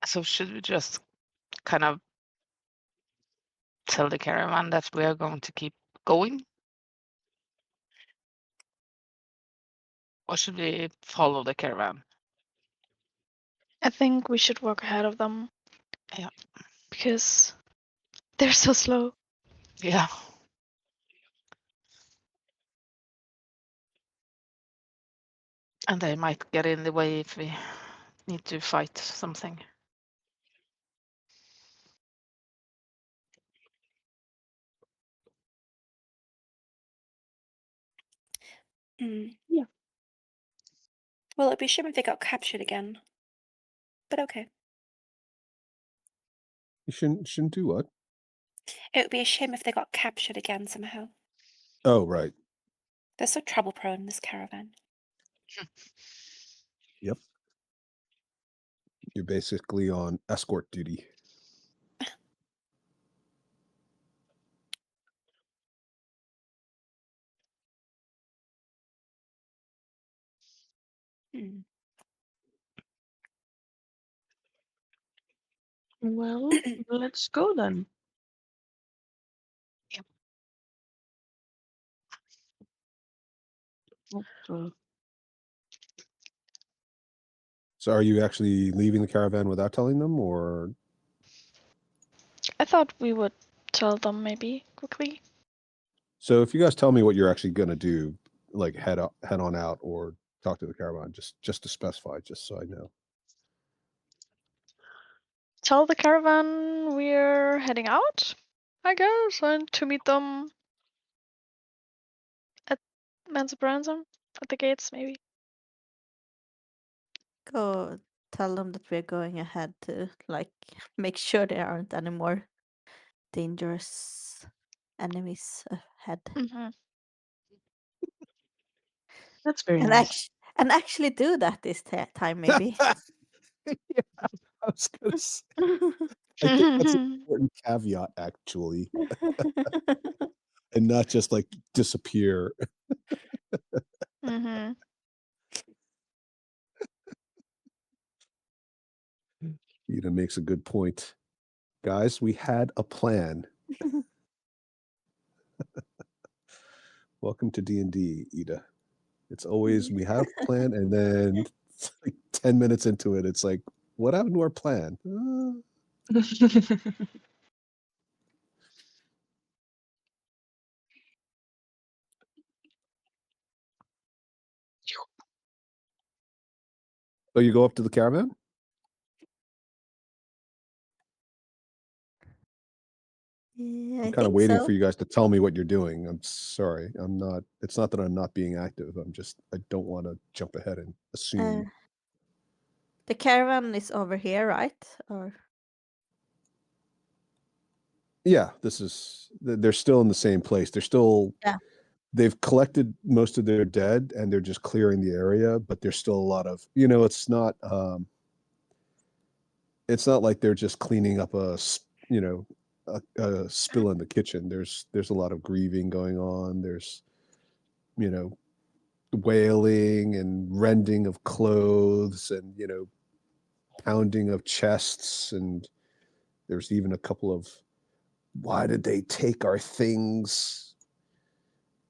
So should we just kind of tell the caravan that we are going to keep going? Or should we follow the caravan? I think we should walk ahead of them. Yeah. Because they're so slow. Yeah. And they might get in the way if we need to fight something. Yeah. Well, it'd be a shame if they got captured again. But okay. You shouldn't do what? It would be a shame if they got captured again somehow. Oh, right. They're so trouble prone, this caravan. Yep. You're basically on escort duty. Well, let's go then. Yep. So are you actually leaving the caravan without telling them, or? I thought we would tell them maybe quickly. So if you guys tell me what you're actually going to do, like head on out or talk to the caravan, just to specify, just so I know. Tell the caravan we're heading out, I guess, and to meet them at Mansa Branson at the gates, maybe. Go tell them that we're going ahead to like make sure there aren't any more dangerous enemies ahead. Mm-hmm. That's very And nice. actually do that this time maybe. Yeah, I was gonna say, I think that's an important caveat, actually, and not just like disappear. Mm-hmm. Ida makes a good point. Guys, we had a plan. Welcome to D&D, Ida. It's always we have a plan, and then like 10 minutes into it, it's like, what happened to our plan? Oh, you go up to the caravan? Yeah, I'm I kind of think waiting so. for you guys to tell me what you're doing. I'm sorry. I'm not, it's not that I'm not being active. I don't want to jump ahead and assume. The caravan is over here, right? Or Yeah, they're still in the same place. Yeah. They've collected most of their dead and they're just clearing the area, but there's still a lot of, it's not like they're just cleaning up a spill in the kitchen. There's a lot of grieving going on. There's, wailing and rending of clothes and, pounding of chests. And there's even a couple of, why did they take our things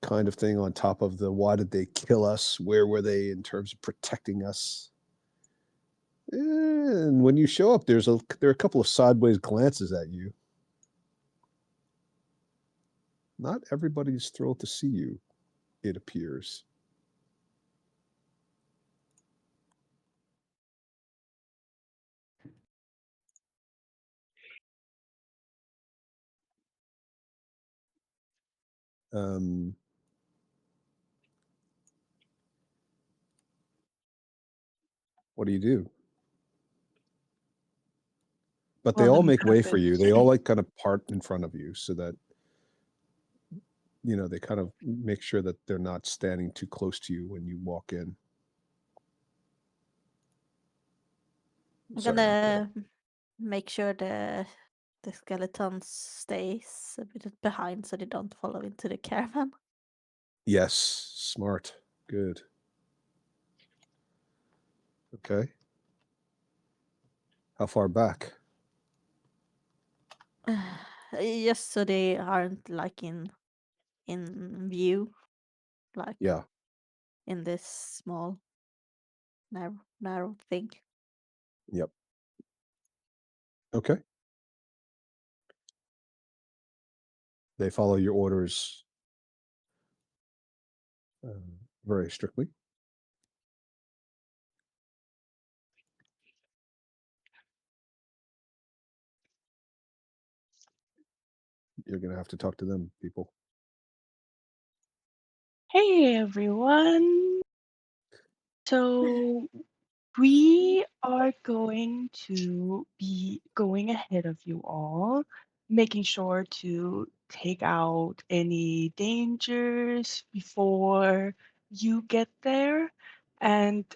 kind of thing on top of the, why did they kill us? Where were they in terms of protecting us? And when you show up, there are a couple of sideways glances at you. Not everybody's thrilled to see you, it appears. Um, what do you do? But they Well, all I'm make gonna way fit. for you. They all like kind of part in front of you so that, they kind of make sure that they're not standing too close to you when you walk in. I'm Sorry about that. gonna make sure the skeletons stays a bit behind so they don't follow into the caravan. Yes, smart. Good. Okay. How far back? Just so they aren't like in view, like Yeah. in this small narrow thing. Yep. Okay. They follow your orders very strictly. You're going to have to talk to them, people. Hey everyone. So we are going to be going ahead of you all, making sure to take out any dangers before you get there. And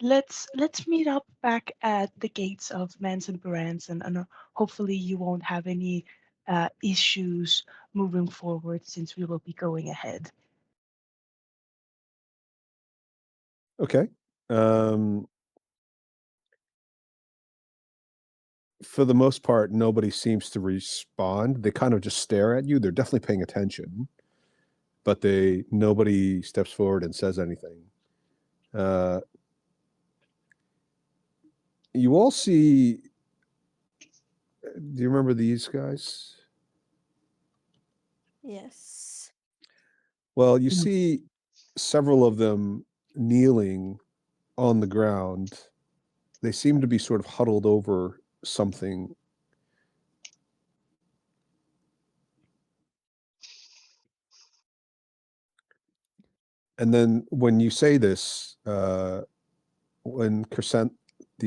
let's meet up back at the gates of Manson Baranson, and hopefully you won't have any issues moving forward since we will be going ahead. Okay. For the most part, nobody seems to respond. They kind of just stare at you. They're definitely paying attention, but nobody steps forward and says anything. You all see Do you remember these guys? Yes. Well, you Mm. see several of them kneeling on the ground. They seem to be sort of huddled over something. And then when you say this, when Crescenti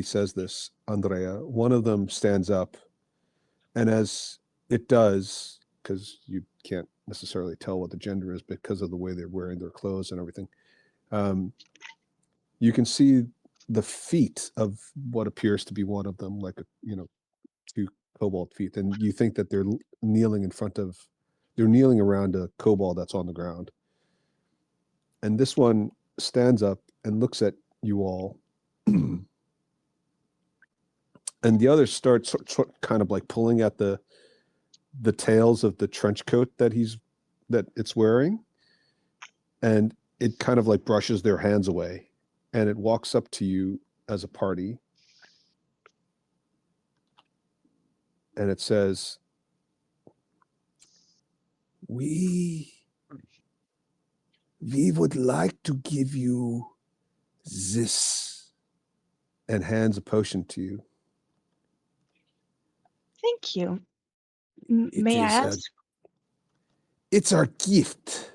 says this, Andrea, one of them stands up, and as it does, because you can't necessarily tell what the gender is because of the way they're wearing their clothes and everything, um, you can see the feet of what appears to be one of them, like two cobalt feet, and you think that they're kneeling they're kneeling around a cobalt that's on the ground. And this one stands up and looks at you all. And the other starts kind of like pulling at the tails of the trench coat that it's wearing, and it kind of like brushes their hands away, and it walks up to you as a party, and it says, we would like to give you this, and hands a potion to you. Thank you. It May I is ask? it's our gift.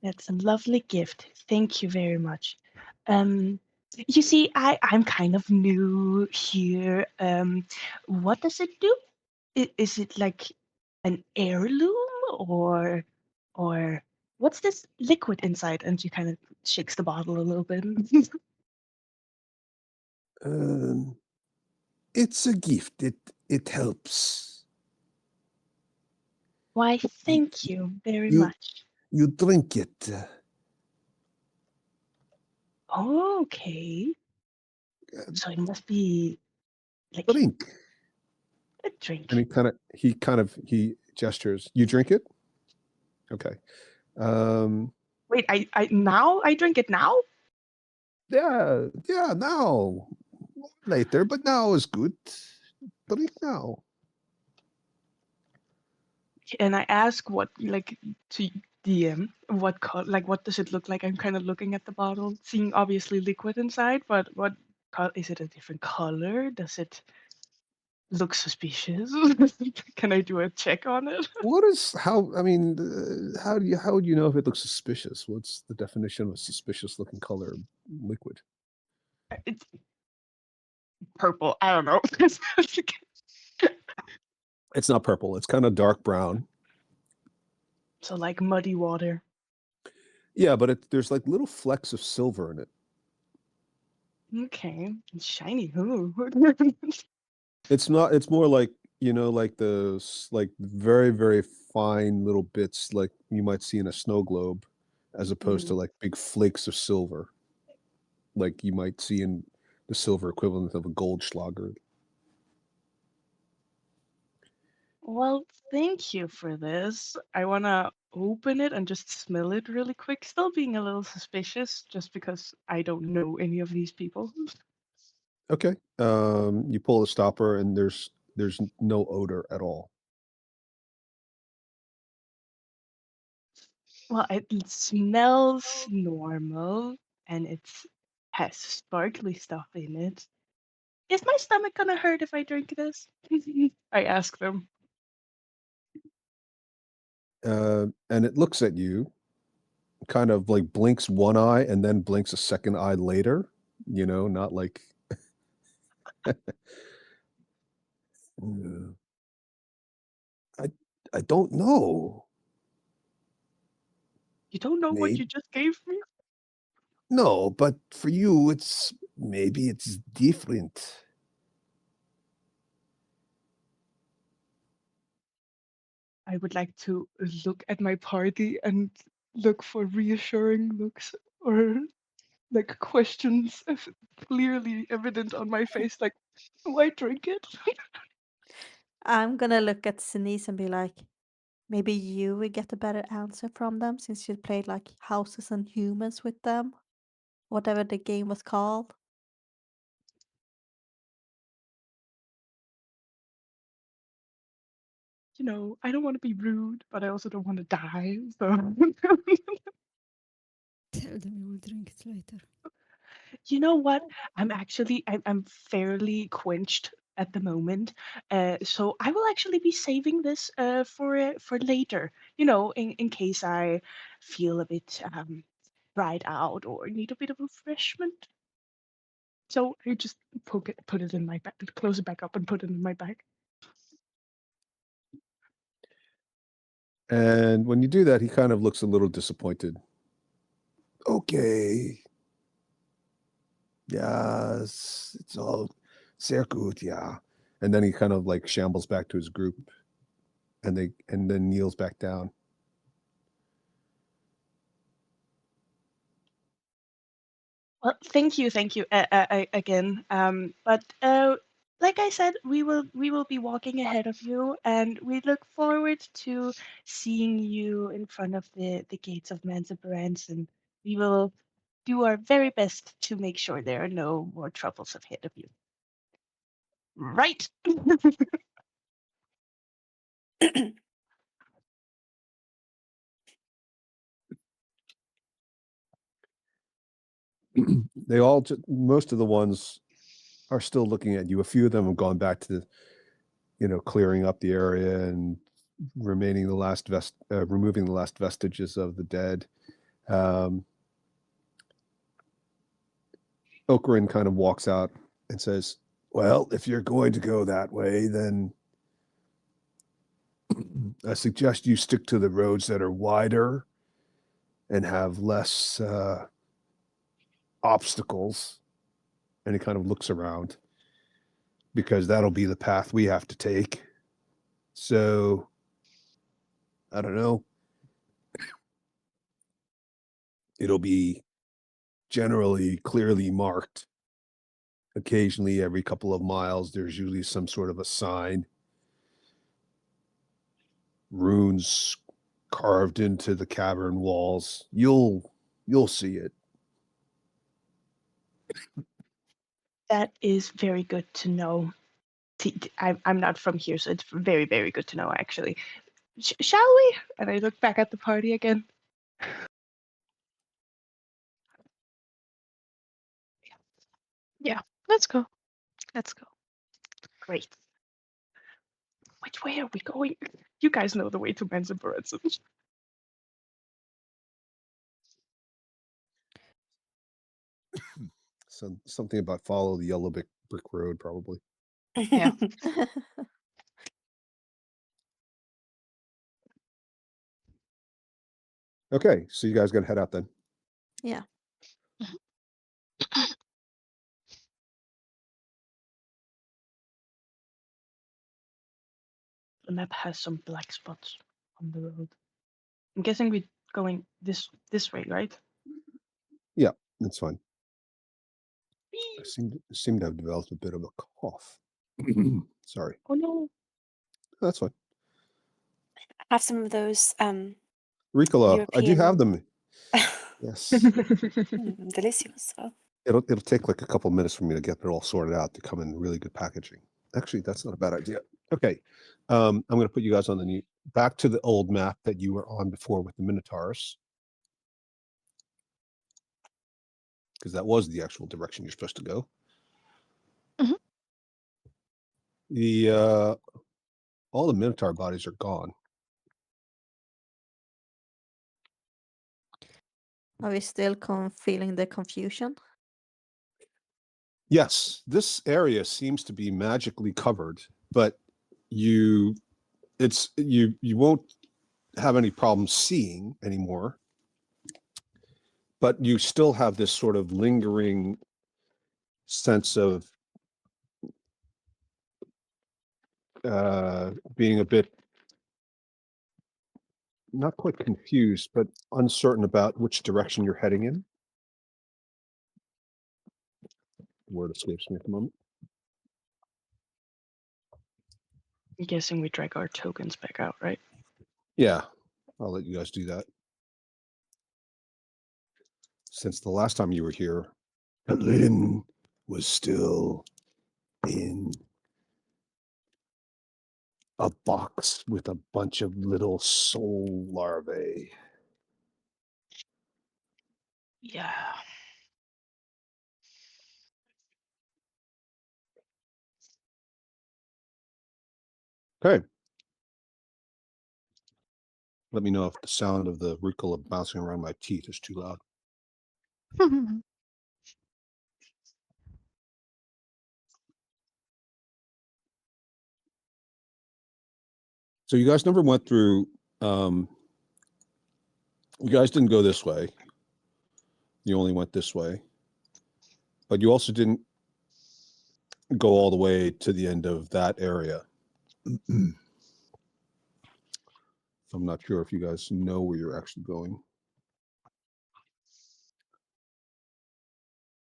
That's a lovely gift. Thank you very much. You see, I'm kind of new here. What does it do? Is it like an heirloom or what's this liquid inside? And she kind of shakes the bottle a little bit. Um, it's a gift. It helps. Why, You thank you very you, much. you drink it. Okay, so it must be like Drink. a And drink. he gestures. You drink it? Okay. Um, Wait, I drink it now? yeah, now. Later, but now is good. Drink now. And I ask what like to DM what like what does it look like? I'm kind of looking at the bottle, seeing obviously liquid inside, but what is it a different color? Does it look suspicious? Can I do a check on it? How would you know if it looks suspicious? What's the definition of a suspicious looking color liquid? It's purple. I don't know. It's not purple. It's kind of dark brown. So like muddy water. Yeah, but there's like little flecks of silver in it. Okay, it's shiny. Ooh. It's not. It's more like like those like very very fine little bits like you might see in a snow globe, as opposed to Mhm. like big flakes of silver, like you might see in the silver equivalent of a Goldschlager. Well, thank you for this. I want to open it and just smell it really quick, still being a little suspicious just because I don't know any of these people. Okay. You pull the stopper and there's no odor at all. Well, it smells normal and it has sparkly stuff in it. Is my stomach gonna hurt if I drink this? I ask them. And it looks at you, kind of like blinks one eye and then blinks a second eye later. Not like. "Uh, I I don't know. You don't know what Maybe you just gave me? no, but for you, maybe it's different. I would like to look at my party and look for reassuring looks or like questions clearly evident on my face, like, why drink it? I'm gonna look at Sinise and be like, maybe you will get a better answer from them since you played like houses and humans with them, whatever the game was called. you know, I don't want to be rude, but I also don't want to die. So, Tell them you will drink it later. you know what? I'm fairly quenched at the moment. So I will actually be saving this for later. You know, in case I feel a bit dried out or need a bit of refreshment. So I just put it in my bag, close it back up, and put it in my bag. And when you do that, he kind of looks a little disappointed. Okay. Yes, it's all sehr gut, yeah. And then he kind of like shambles back to his group and then kneels back down. Well, thank you again. But like I said, we will be walking ahead of you, and we look forward to seeing you in front of the gates of Manzabarans, and we will do our very best to make sure there are no more troubles ahead of you. Right. They all most of the ones are still looking at you. A few of them have gone back to, clearing up the area and removing the last vestiges of the dead. Okarin kind of walks out and says, well, if you're going to go that way, then I suggest you stick to the roads that are wider and have less obstacles. And he kind of looks around because that'll be the path we have to take. So, I don't know. It'll be generally clearly marked. Occasionally, every couple of miles, there's usually some sort of a sign, runes carved into the cavern walls. You'll see it. That is very good to know. I'm not from here, so it's very, very good to know, actually. Shall we? And I look back at the party again. Yeah, let's go. Let's go. Great. Which way are we going? You guys know the way to Menzibergen. Something about follow the yellow brick road, probably. Yeah. Okay, so you guys got to head out then. Yeah. The map has some black spots on the road. I'm guessing we're going this way, right? Yeah, that's fine. I seem to have developed a bit of a cough. Sorry. Oh no. That's fine. Have some of those Ricola, I do have European them. Yes. delicioso. It'll take like a couple minutes for me to get it all sorted out to come in really good packaging. Actually, that's not a bad idea. Okay. I'm going to put you guys on the back to the old map that you were on before with the Minotaurs. Because that was the actual direction you're supposed to go. Mhm. The all the Minotaur bodies are gone. Are we still feeling the confusion? Yes, this area seems to be magically covered, but you won't have any problem seeing anymore. But you still have this sort of lingering sense of being a bit not quite confused, but uncertain about which direction you're heading in. The word escapes me at the moment. I'm guessing we drag our tokens back out, right? Yeah, I'll let you guys do that. Since the last time you were here, Lynn was still in a box with a bunch of little soul larvae. Yeah. Okay. Let me know if the sound of the Ricola bouncing around my teeth is too loud. So you guys never went through, you guys didn't go this way. You only went this way. But you also didn't go all the way to the end of that area. So I'm not sure if you guys know where you're actually going.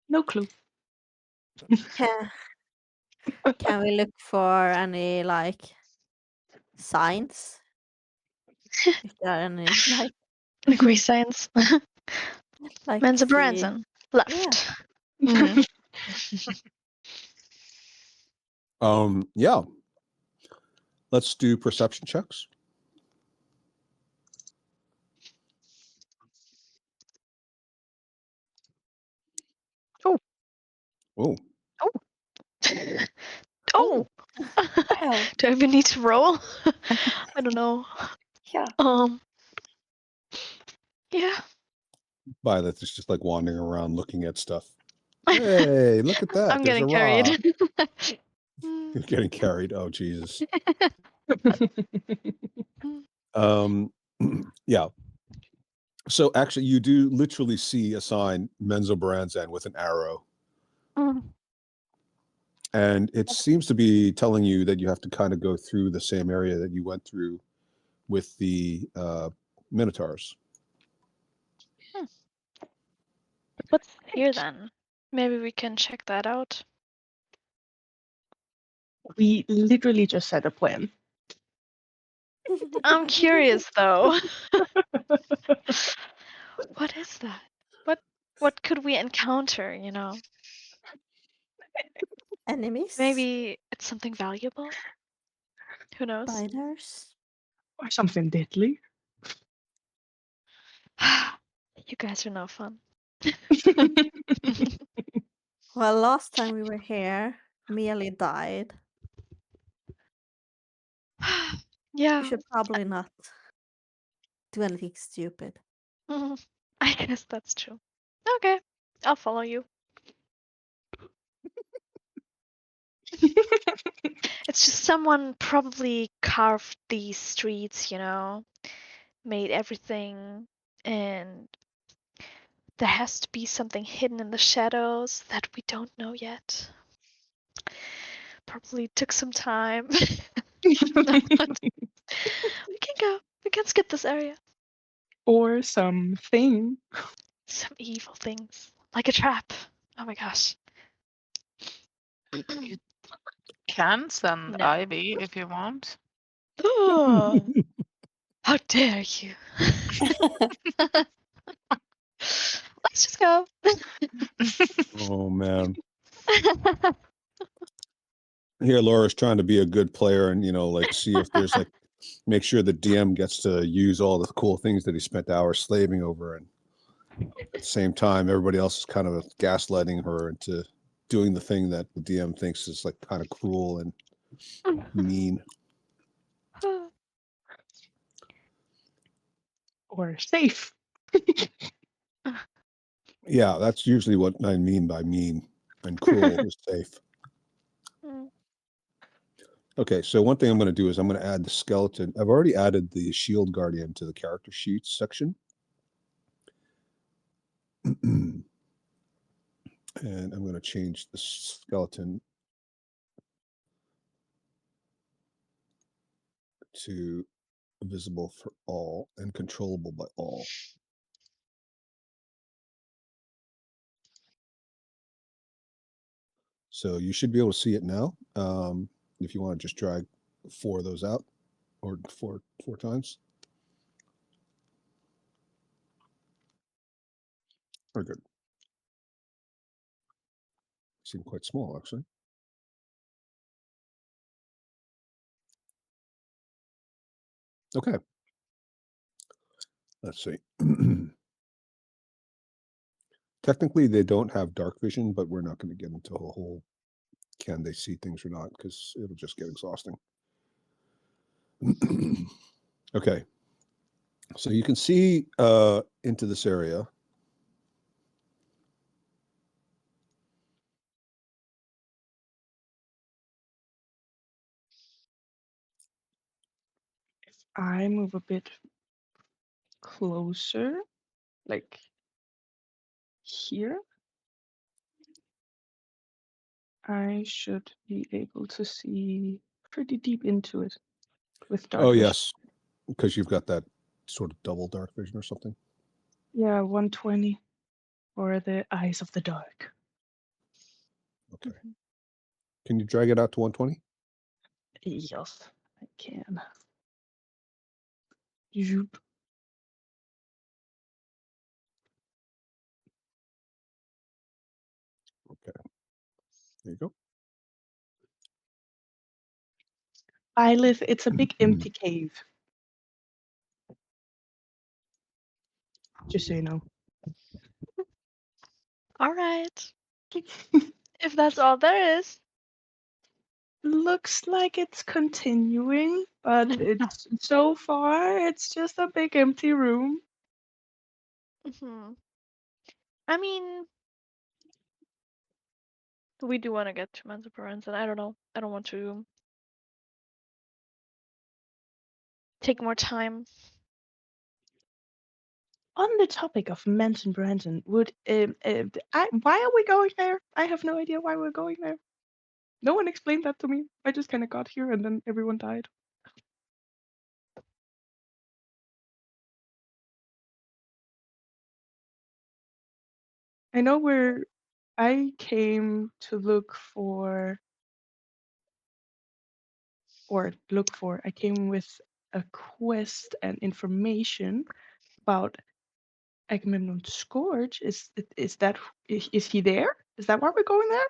No clue. Can we look for any like signs? If there are any Degree science. like Mensa see- Branson. Left. Yeah. Yeah. Let's do perception checks. Oh. Oh. Oh. Oh. Oh, Do I even need to roll? I don't know. yeah. Yeah. By that, it's just like wandering around looking at stuff. Hey, look at that. I'm There's a getting rock. carried. You're getting carried. Oh, Jesus. Yeah. So actually, you do literally see a sign, Menzo Branzan, with an arrow. And it seems to be telling you that you have to kind of go through the same area that you went through with the Minotaurs. What's here then? Maybe we can check that out. We literally just set a plan. I'm curious though. What is that? What could we encounter, you know? Enemies? Maybe it's something valuable? Who knows? Spiders? Or something deadly. You guys are no fun. Well, last time we were here, Mealy died. Yeah. We should probably not do anything stupid. I guess that's true. Okay, I'll follow you. It's just someone probably carved these streets, you know, made everything, and there has to be something hidden in the shadows that we don't know yet. Probably took some time. We can go. We can skip this area. Or something. Some evil things. Like a trap. Oh my gosh. You can send No. Ivy if you want. Oh, how dare you? Let's just go. Oh, man. Here, Laura's trying to be a good player and, like see if there's like, make sure the DM gets to use all the cool things that he spent hours slaving over. And at the same time, everybody else is kind of gaslighting her into doing the thing that the DM thinks is like kind of cruel and mean. Or safe. Yeah, that's usually what I mean by mean, and cruel is safe. Okay, so one thing I'm going to do is I'm going to add the skeleton. I've already added the shield guardian to the character sheets section. And I'm going to change the skeleton to visible for all and controllable by all. So you should be able to see it now. If you want to just drag 4 of those out, or four times. Very good. Seem quite small, actually. Okay. Let's see. Technically, they don't have dark vision, but we're not going to get into a whole can they see things or not, because it'll just get exhausting. Okay. So you can see into this area. If I move a bit closer, like here, I should be able to see pretty deep into it with dark Oh, vision. yes, because you've got that sort of double dark vision or something. Yeah, 120 for the eyes of the dark. Okay. Can you drag it out to 120? Yes, I can. Zoop. Okay. There you go. Byleth, it's a big empty cave. Just so you know. All right. If that's all there is. Looks like it's continuing, but it's so far it's just a big empty room. Hmm. I mean, we do want to get to Manzaparans, and I don't know. I don't want to take more time. On the topic of Mansion Branson, would why are we going there? I have no idea why we're going there. No one explained that to me. I just kind of got here and then everyone died. I know where I came to look for, I came with a quest and information about Agamemnon's Scourge. Is he there? Is that why we're going there?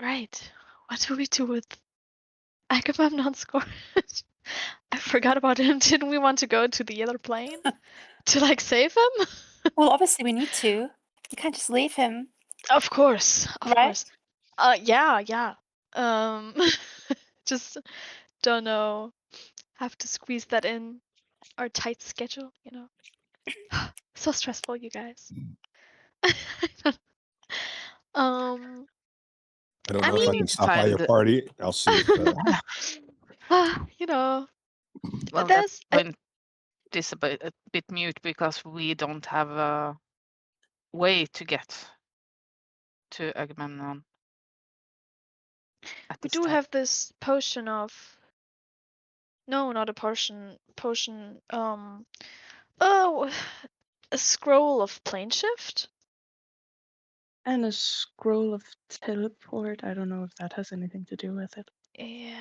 Right. What do we do with Agamemnon's score? I forgot about him. Didn't we want to go to the other plane to like save him? Well, obviously we need to. We can't just leave him, Of course, of right? course. Yeah. Um, just don't know. Have to squeeze that in our tight schedule, you know. So stressful, you guys. um, I don't I know if I mean, can To stop by your find, party. I'll see if. you know, well, that there's went this a bit mute because we don't have a way to get to Agamemnon at we this do time. have this potion of no, not a potion. Oh, a scroll of plane shift. And a scroll of teleport. I don't know if that has anything to do with it. Yeah.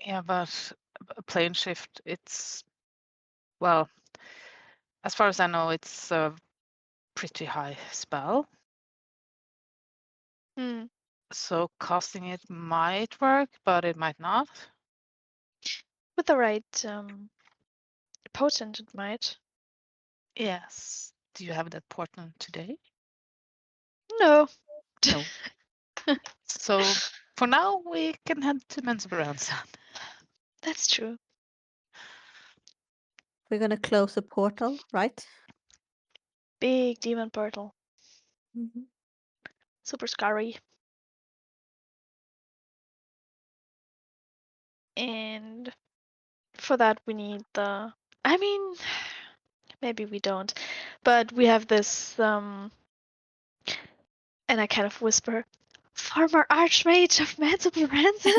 Yeah, but a plane shift, it's, well, as far as I know, it's a pretty high spell. Hmm. So casting it might work, but it might not. With the right potent, it might. Yes. Do you have that portent today? No. No. So for now, we can head to Mensabaranza. That's true. We're gonna close a portal, right? Big demon portal. Mm-hmm. Super scary. And for that we need the I mean maybe we don't. But we have this and I kind of whisper, former Archmage of Mansible Ranson.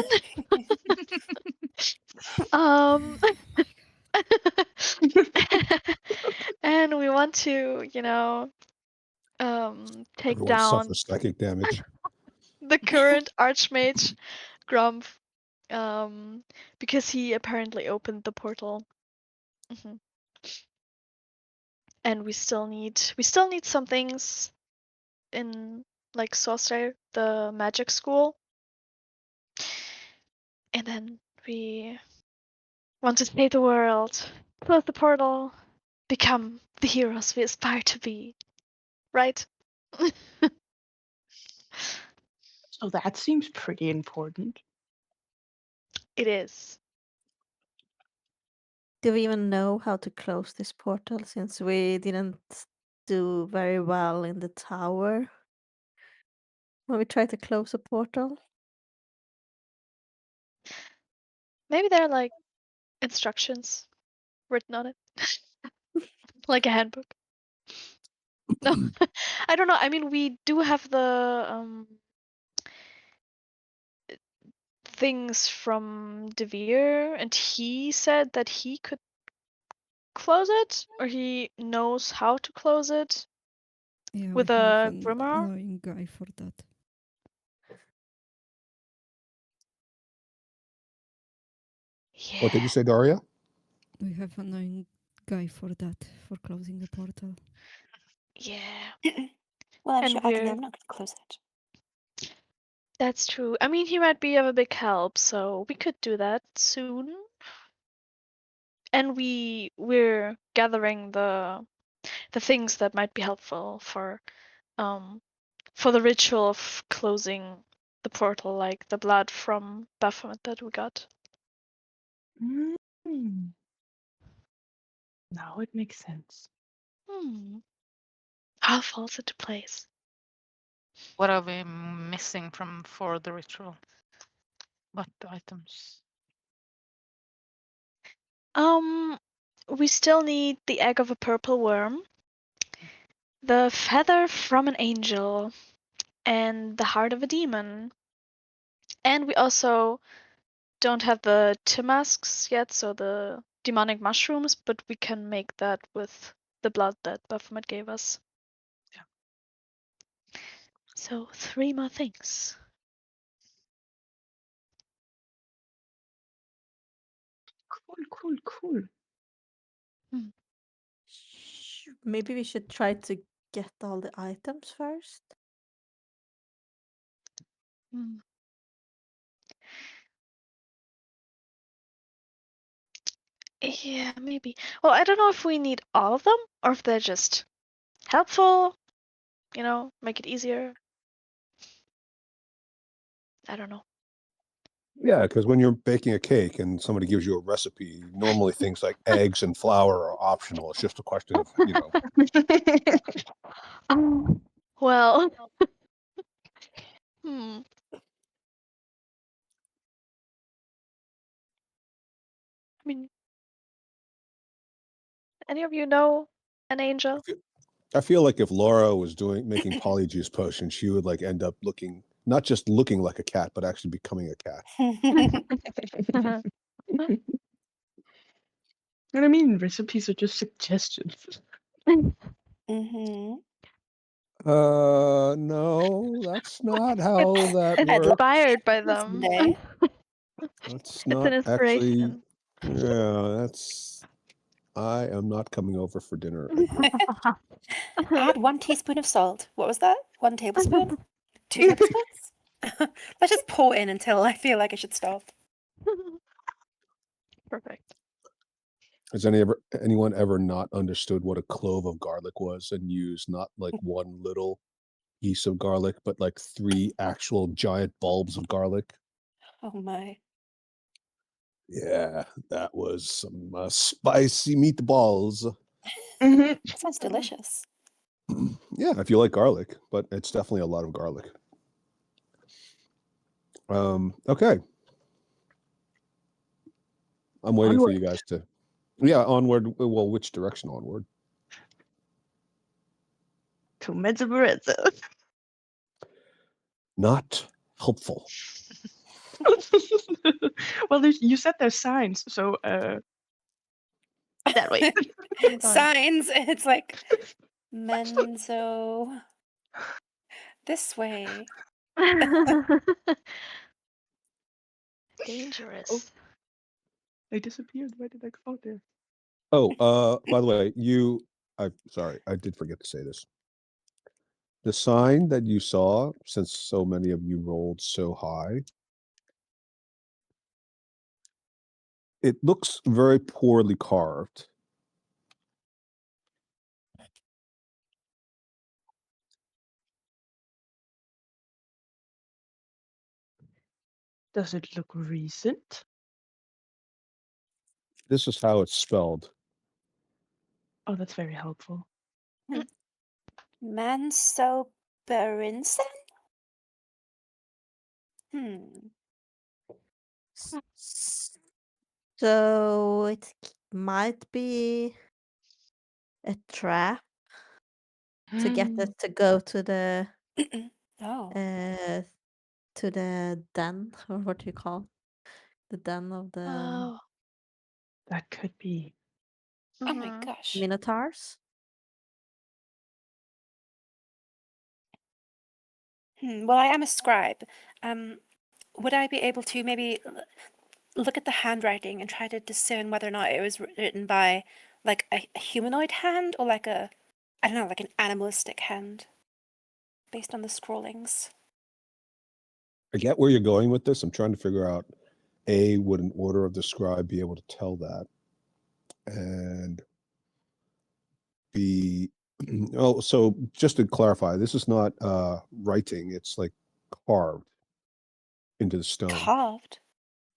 um and we want to, take Everyone down suffers psychic damage. the current Archmage Grumpf, because he apparently opened the portal. Mhm. And we still need some things in like Sorcerer, the magic school. And then we want to save the world, close the portal, become the heroes we aspire to be. Right? So that seems pretty important. It is. Do we even know how to close this portal since we didn't do very well in the tower when we tried to close a portal? Maybe there are like instructions written on it, like a handbook. No, I don't know. I mean, we do have the things from Devere, and he said that he could close it, or he knows how to close it Yeah, with we have a an grimoire. annoying guy for that. What did Yeah, you say, Daria? We have an annoying guy for that, for closing the portal. yeah, Well, I'm and sure I can. I'm not going to close it. that's true. I mean, he might be of a big help, so we could do that soon. And we're gathering the things that might be helpful for the ritual of closing the portal, like the blood from Baphomet that we got. Mm. Now it makes sense. All falls into place. What are we missing for the ritual? What items? We still need the egg of a purple worm, the feather from an angel, and the heart of a demon. And we also don't have the Timasks yet, so the demonic mushrooms, but we can make that with the blood that Baphomet gave us. Yeah. So 3 more things. Cool. Maybe we should try to get all the items first. Hmm. Yeah, maybe. Well, I don't know if we need all of them or if they're just helpful, make it easier. I don't know. Yeah, because when you're baking a cake and somebody gives you a recipe, normally things like eggs and flour are optional. It's just a question of, Well, hmm. I mean, any of you know an angel? I feel like if Laura was making polyjuice potions, she would like end up not just looking like a cat, but actually becoming a cat. And I mean, recipes are just suggestions. Mm-hmm. No, that's not how that I'd works. like Inspired by to them. say. That's It's an not actually, inspiration. I am not coming over for dinner again. Add 1 teaspoon of salt. What was that? 1 tablespoon? 2 tablespoons? Let's just pour in until I feel like I should stop. Perfect. Has anyone ever not understood what a clove of garlic was and used not like one little piece of garlic, but like 3 actual giant bulbs of garlic? Oh my. Yeah, that was some spicy meatballs. That sounds delicious. Yeah, if you like garlic, but it's definitely a lot of garlic. Okay. I'm waiting for you guys to. Yeah, onward. Well, which direction onward? To Mezzabarezza. Not helpful. Well, you said there's signs, so that way. Signs. It's like Menzo. This way. Dangerous. They disappeared. Where did they go? Oh, there. Oh, by the way, I'm sorry, I did forget to say this. The sign that you saw, since so many of you rolled so high, it looks very poorly carved. Does it look recent? This is how it's spelled. Oh, that's very helpful. Mansoberinson? Hmm. So it might be a trap to get us to go to the Oh. den, or what do you call the den of the Oh. That could be. Oh my Mhm. gosh. minotaurs. Well, I am a scribe. Would I be able to maybe look at the handwriting and try to discern whether or not it was written by like a humanoid hand or like a, I don't know, like an animalistic hand based on the scrawlings? I get where you're going with this. I'm trying to figure out, A, would an order of the scribe be able to tell that? And B, oh, so just to clarify, this is not writing, it's like carved into the stone. Carved?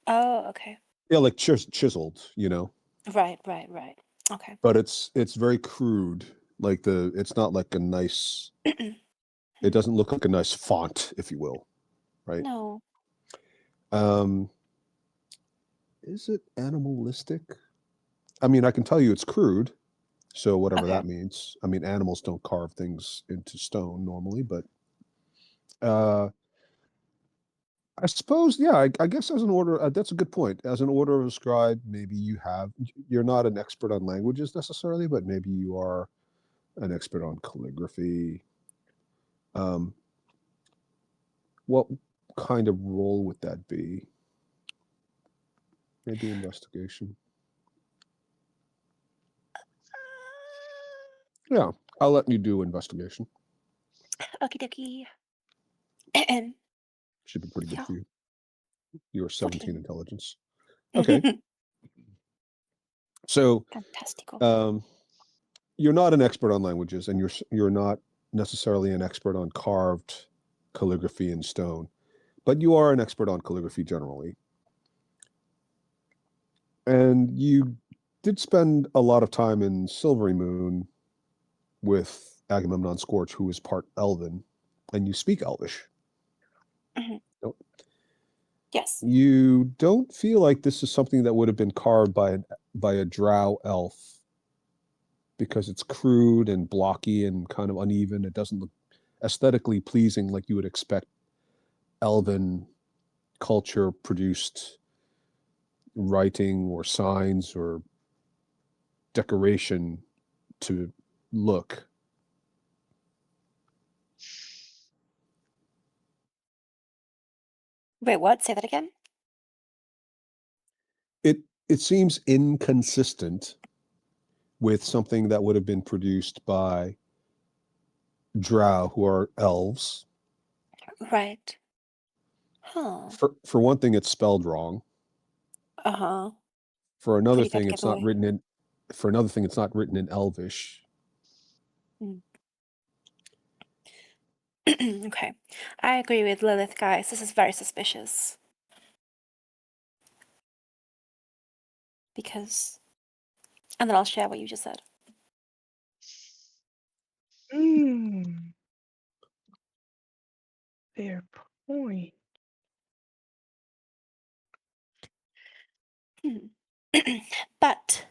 Oh, okay. Yeah, like chiseled, you know. Right. Okay. But it's very crude. Like it's not like a nice. It doesn't look like a nice font, if you will, right? No. Um, is it animalistic? I mean, I can tell you it's crude, so whatever Okay. that means. I mean, animals don't carve things into stone normally, but I suppose, yeah, I guess as an order, that's a good point. As an order of a scribe, maybe you're not an expert on languages necessarily, but maybe you are an expert on calligraphy. Um, what kind of role would that be? Maybe investigation. Yeah, I'll let you do investigation. Okie dokie. Should be pretty good Yeah. for you. You're 17 14. intelligence. Okay, so Fantastical. you're not an expert on languages, and you're not necessarily an expert on carved calligraphy in stone, but you are an expert on calligraphy generally. And you did spend a lot of time in Silvery Moon with Agamemnon Scorch, who is part Elven, and you speak Elvish. Mhm. No, Yes. you don't feel like this is something that would have been carved by a drow elf because it's crude and blocky and kind of uneven. It doesn't look aesthetically pleasing like you would expect elven culture produced writing or signs or decoration to look. Wait, what? Say that again? It seems inconsistent with something that would have been produced by drow, who are elves. Right. Huh. For one thing, it's spelled wrong. Uh-huh. For another Pretty bad thing, giveaway. it's not written in Elvish. Okay. I agree with Lilith, guys. This is very suspicious. Because... And then I'll share what you just said. Fair point. But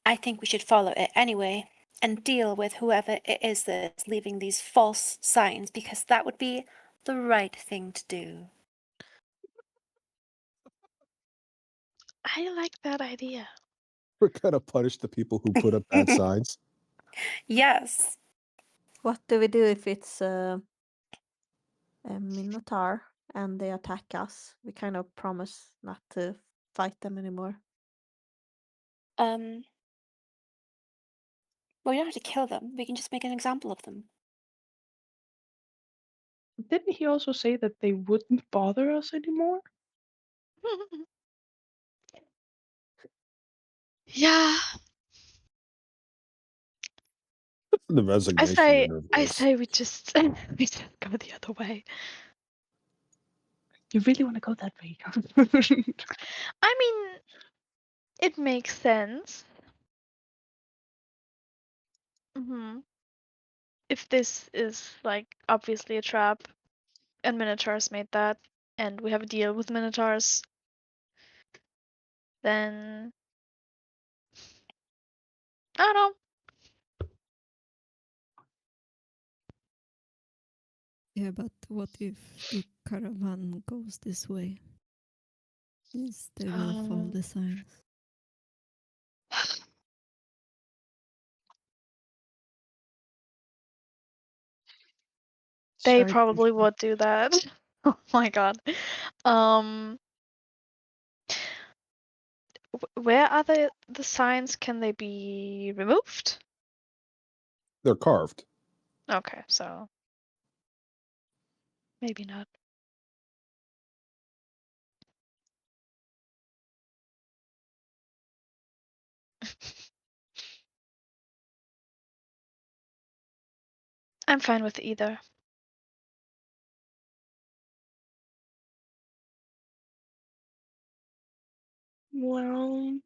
I think we should follow it anyway and deal with whoever it is that's leaving these false signs, because that would be the right thing to do. I like that idea. We're gonna punish the people who put up bad signs. Yes. What do we do if it's a minotaur and they attack us? We kind of promise not to fight them anymore. Well, we don't have to kill them. We can just make an example of them. Didn't he also say that they wouldn't bother us anymore? Yeah. The resignation in her I voice. say we just we just go the other way. You really want to go that way? I mean, it makes sense. If this is like obviously a trap, and Minotaurs made that, and we have a deal with Minotaurs, then I don't know. Yeah, but what if the caravan goes this way? Means they will follow the signs. They Sorry. probably would do that. Oh my god. Um, where are the signs? Can they be removed? They're carved. Okay, so maybe not. I'm fine with either. Well,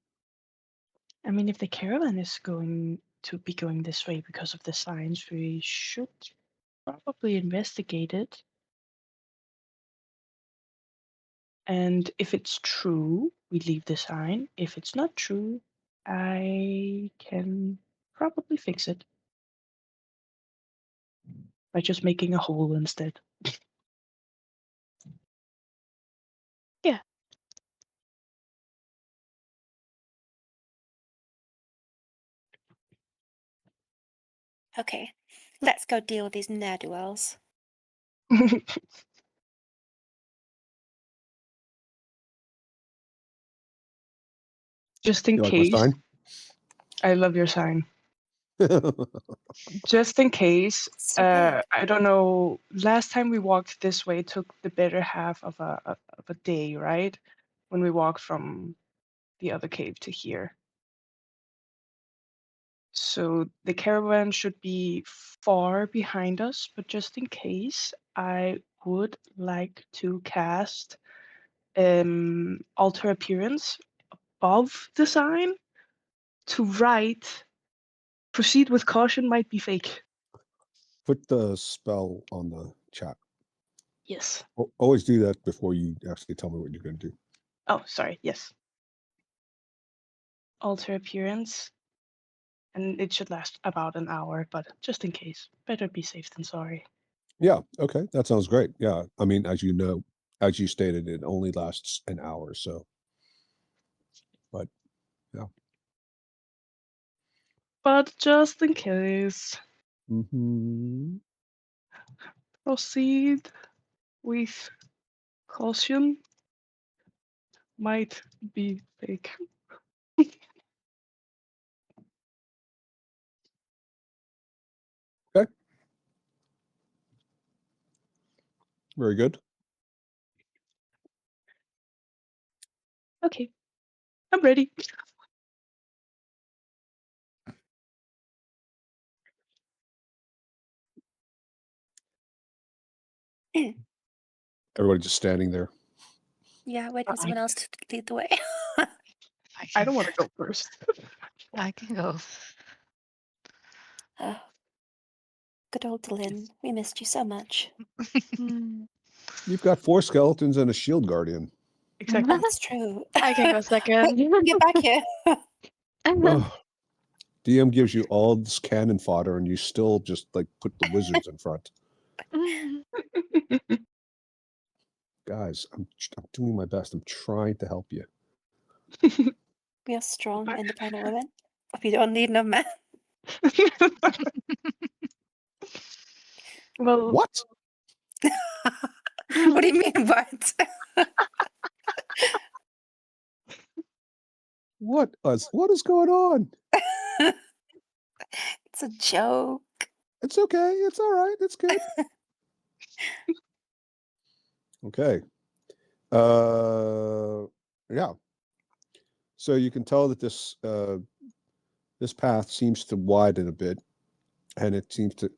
I mean, if the caravan is going to be going this way because of the signs, we should probably investigate it. And if it's true, we leave the sign. If it's not true, I can probably fix it by just making a hole instead. Yeah. Okay, let's go deal with these ne'er-do-wells. Just in You like my case, sign? I love your sign. Just in case, So good. I don't know. Last time we walked this way took the better half of a day, right? When we walked from the other cave to here. So the caravan should be far behind us, but just in case, I would like to cast alter appearance above the sign to write proceed with caution might be fake. Put the spell on the chat. Yes. Always do that before you actually tell me what you're going to do. Oh, sorry. Yes. Alter appearance. And it should last about an hour, but just in case, better be safe than sorry. Yeah. Okay. That sounds great. Yeah. I mean, as you know, as you stated, it only lasts an hour. So, but yeah. But just in case, Mm-hmm. proceed with caution might be fake. Okay. Very good. Okay, I'm ready. Everybody just standing there. Yeah, waiting for someone else to lead the way. I don't want to go first. I can go. Oh, good old Lynn. We missed you so much. You've got 4 skeletons and a shield guardian. Exactly. That's true. I can go second. Get back here. Oh, DM gives you all this cannon fodder, and you still just like put the wizards in front. Guys, I'm doing my best. I'm trying to help you. We are strong, independent women. We don't need no man. Well, What? What do you mean, what? What is going on? It's a joke. It's okay. It's all right. It's good. Okay. Yeah. So you can tell that this path seems to widen a bit, and it seems to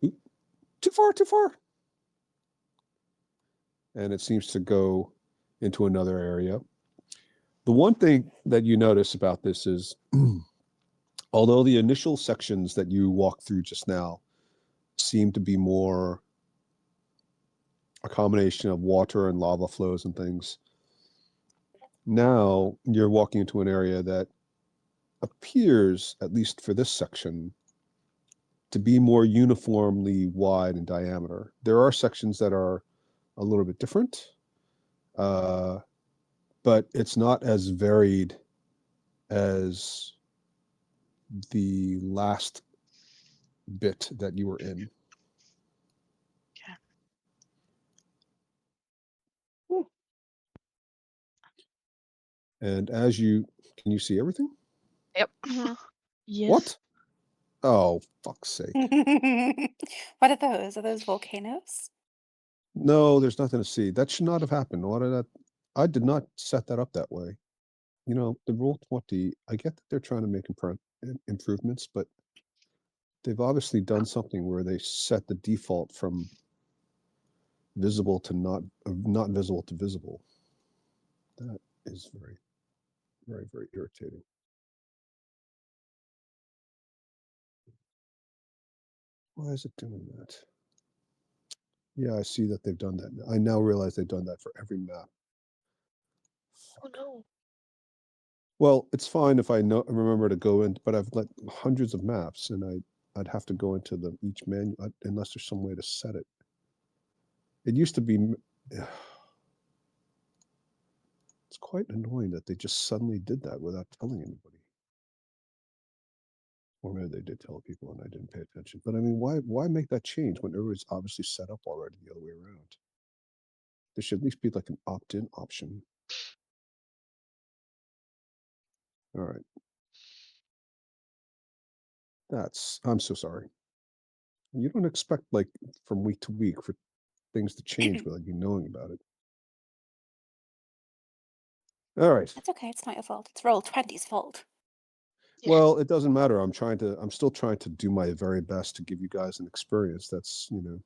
too far, and it seems to go into another area. The one thing that you notice about this is, although the initial sections that you walked through just now seem to be more a combination of water and lava flows and things, now you're walking into an area that appears, at least for this section, to be more uniformly wide in diameter. There are sections that are a little bit different, but it's not as varied as the last bit that you were in. Ooh. And can you see everything? Yep. Yes. What? Oh, fuck's sake. What are those? Are those volcanoes? No, there's nothing to see. That should not have happened. I did not set that up that way. You know, the Rule 20, I get that they're trying to make improvements, but they've obviously done something where they set the default from visible to not visible to visible. That is very, very, very irritating. Why is it doing that? Yeah, I see that they've done that. I now realize they've done that for every map. Oh no. Well, it's fine if I remember to go in, but I've got hundreds of maps, and I'd have to go into each menu unless there's some way to set it. It used to be. It's quite annoying that they just suddenly did that without telling anybody. Or maybe they did tell people and I didn't pay attention. But I mean, why make that change when everybody's obviously set up already the other way around? There should at least be like an opt-in option. All right. I'm so sorry. You don't expect like from week to week for things to change without you knowing about it. All right. It's okay. It's not your fault. It's Roll 20's fault. Well, it doesn't matter. I'm still trying to do my very best to give you guys an experience that's, kind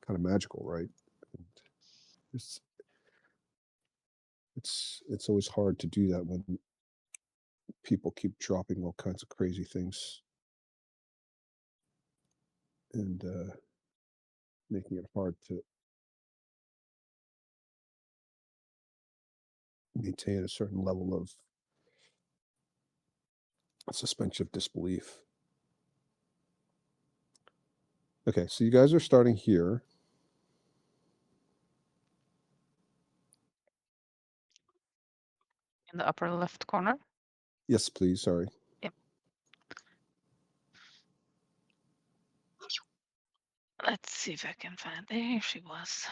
of magical, right? And it's always hard to do that when people keep dropping all kinds of crazy things and making it hard to maintain a certain level of suspension of disbelief. Okay, so you guys are starting here. In the upper left corner. Yes, please. Sorry. Yep. Let's see if I can find. There she was.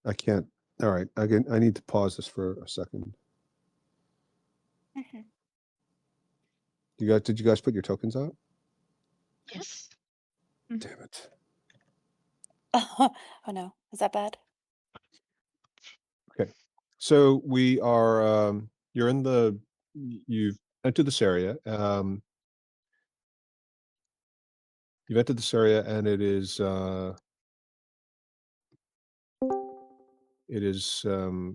I can't. All right. I need to pause this for a second. Mhm. Did you guys put your tokens out? Yes. Damn it. Oh no. Is that bad? Okay. So we are you've entered this area. You've entered this area and it is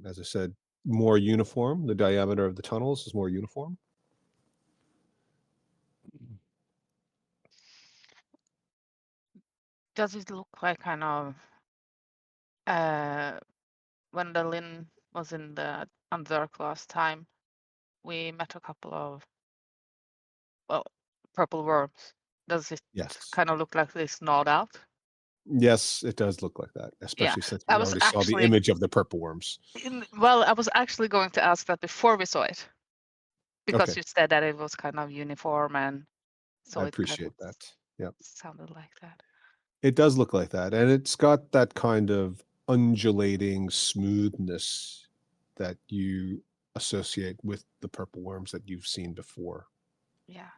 as I said, more uniform. The diameter of the tunnels is more uniform. Does it look like kind of when the Lynn was in the Underdark last time, we met a couple of purple worms. Does it Yes. kind of look like this gnawed out? Yes, it does look like that, especially since we I was already saw the actually- image of the purple worms. Well, I was actually going to ask that before we saw it, because Okay. you said that it was kind of uniform, and so I it kind appreciate of that. Yeah. sounded like that. It does look like that, and it's got that kind of undulating smoothness that you associate with the purple worms that you've seen before. Yeah.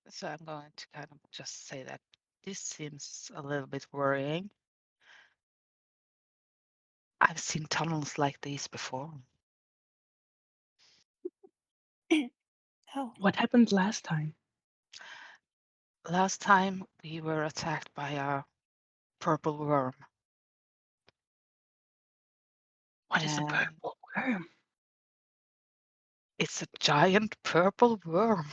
So I'm going to kind of just say that this seems a little bit worrying. I've seen tunnels like these before. Oh, What happened last time? Last time we were attacked by a purple worm. What is a And purple worm? it's a giant purple worm.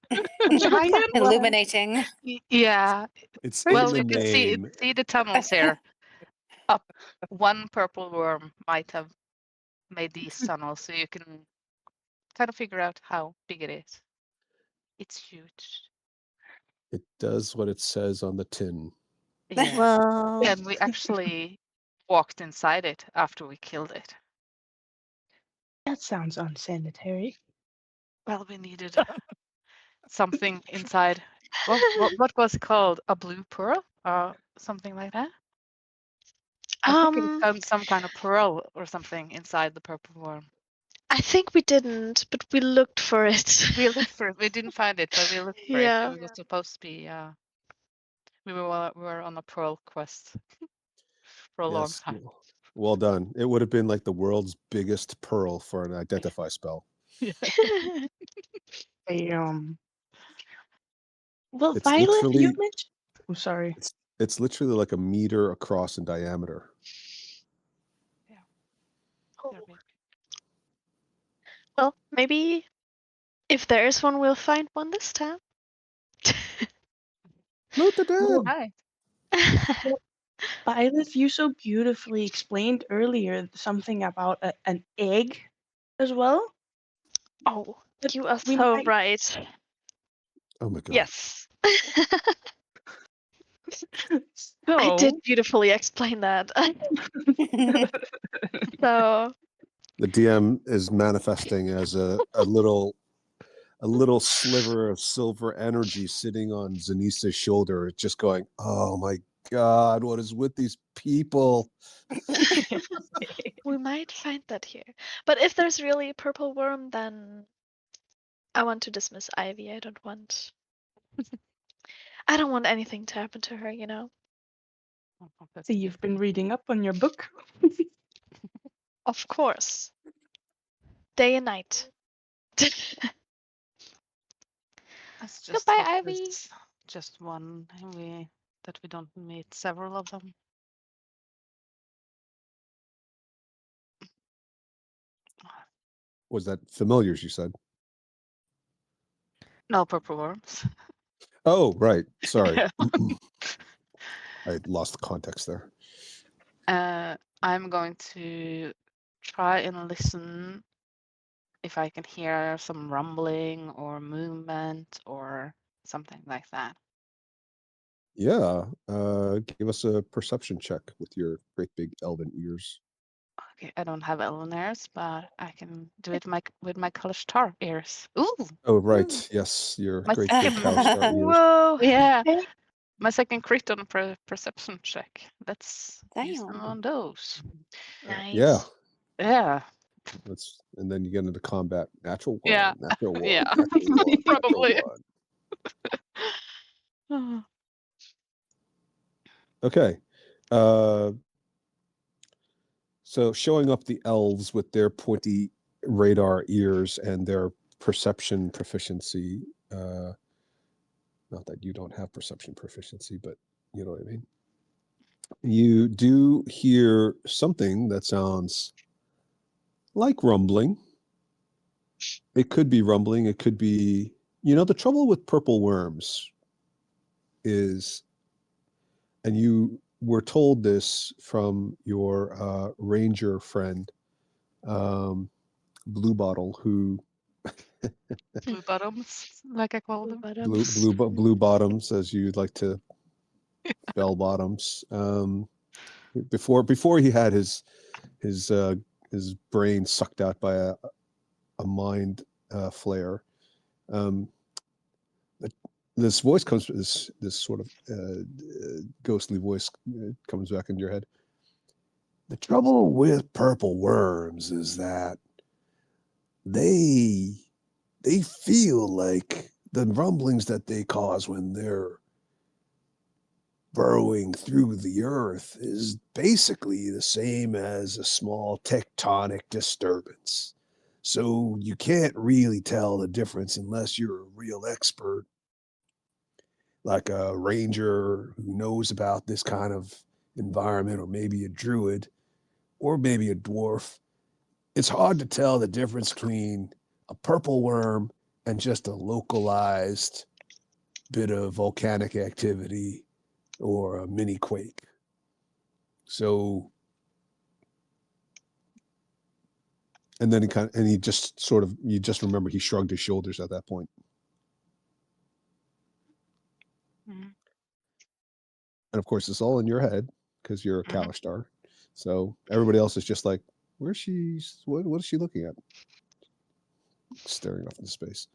Giant worm. illuminating. Yeah. It's Well, in you the can name. see the tunnels here. Up one purple worm might have made these tunnels, so you can kind of figure out how big it is. It's huge. It does what it says on the tin. Yeah. Well, And we actually walked inside it after we killed it. That sounds unsanitary. Well, we needed something inside. What was it called? A blue pearl? Something like that? I think it was some kind of pearl or something inside the purple worm. I think we didn't, but we looked for it. We looked for it. We didn't find it, but we looked for it. Yeah. It was supposed to be. We were on a pearl quest for a long Yes. time. Well done. It would have been like the world's biggest pearl for an identify spell. Yeah. Well, It's Violet, you literally mentioned. I'm sorry. it's literally like a meter across in diameter. They're big. Well, maybe if there is one, we'll find one this time. Loot the dead. Hi. Violet, you so beautifully explained earlier something about an egg as well. Oh, But you are we so might- right. Oh my god. Yes. So, I did beautifully explain that. So, The DM is manifesting as a little sliver of silver energy sitting on Zanisa's shoulder, just going, "Oh my god, what is with these people?" we might find that here. But if there's really a purple worm, then I want to dismiss Ivy. I don't want anything to happen to her, you know? so you've been reading up on your book. Of course. Day and night. Let's just Goodbye, hope Ivy. there's just one and that we don't meet several of them. Was that familiars, you said? No purple worms. Oh, right. Sorry. Yeah. I lost the context there. I'm going to try and listen if I can hear some rumbling or movement or something like that. Yeah. Give us a perception check with your great big elven ears. Okay, I don't have elven ears, but I can do it with my Kalashtar ears. Ooh, Oh, right. Yes, your my great big second, Kalistar ears. Whoa. yeah, Hey, my second crit on perception check. Let's use them Damn. on those. Nice. Yeah. Yeah, And then you get into combat. Natural one, Yeah. natural one, Yeah. natural one, Probably. natural one. Okay. So showing up the elves with their pointy radar ears and their perception proficiency. Not that you don't have perception proficiency, but you know what I mean. You do hear something that sounds like rumbling. It could be rumbling. It could be, the trouble with purple worms is, and you were told this from your ranger friend, Blue Bottle, who Blue bottoms, like I call them. blue bottoms, as you'd like to bell bottoms. Before he had his brain sucked out by a mind flare. This voice comes, this sort of ghostly voice comes back into your head. The trouble with purple worms is that they feel like the rumblings that they cause when they're burrowing through the earth is basically the same as a small tectonic disturbance. So you can't really tell the difference unless you're a real expert, like a ranger who knows about this kind of environment, or maybe a druid, or maybe a dwarf. It's hard to tell the difference between a purple worm and just a localized bit of volcanic activity or a mini quake. So, and then he just sort of, you just remember he shrugged his shoulders at that point. Mhm. And of course, it's all in your head because you're a Kalistar. So everybody else is just like, where's she? What is she looking at? Staring off into space.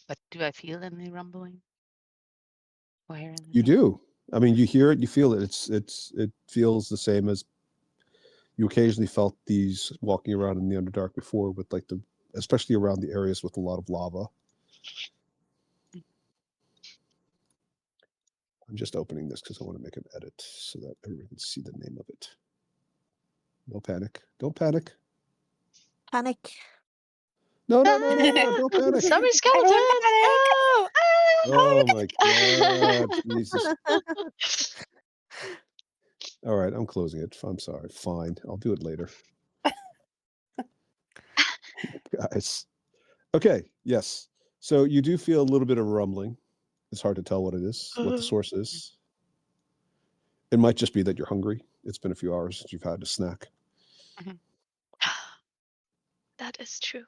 But do I feel any rumbling? Or hear anything? You do. I mean, you hear it, you feel it. It feels the same as you occasionally felt these walking around in the Underdark before, with like especially around the areas with a lot of lava. I'm just opening this because I want to make an edit so that everyone can see the name of it. No panic. Don't panic. Panic. No, don't panic. Summer skeleton! Everyone panic! Oh! Oh my God, Jesus. All right, I'm closing it. I'm sorry. Fine. I'll do it later. Guys. Okay, yes. So you do feel a little bit of rumbling. It's hard to tell what it is, what the source is. It might just be that you're hungry. It's been a few hours since you've had a snack. That is true.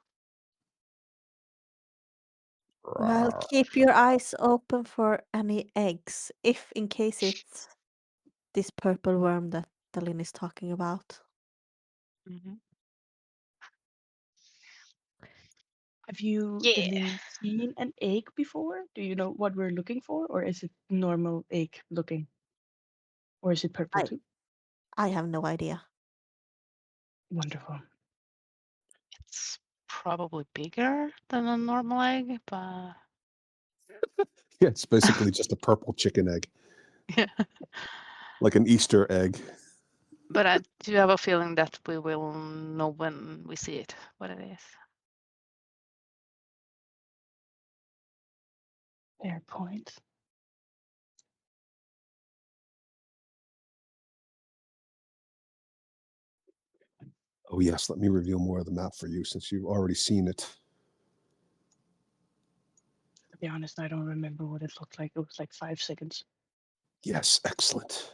Well, keep your eyes open for any eggs, if in case it's this purple worm that Dalin is talking about. Mhm. Have you, Yeah. Delene, seen an egg before? Do you know what we're looking for, or is it normal egg looking? Or is it purple I too? I have no idea. Wonderful. It's probably bigger than a normal egg, but Yeah, it's basically just a purple chicken egg, yeah. like an Easter egg. But I do have a feeling that we will know when we see it, what it is. Fair point. Oh yes, let me reveal more of the map for you since you've already seen it. To be honest, I don't remember what it looked like. It was like 5 seconds. Yes, excellent.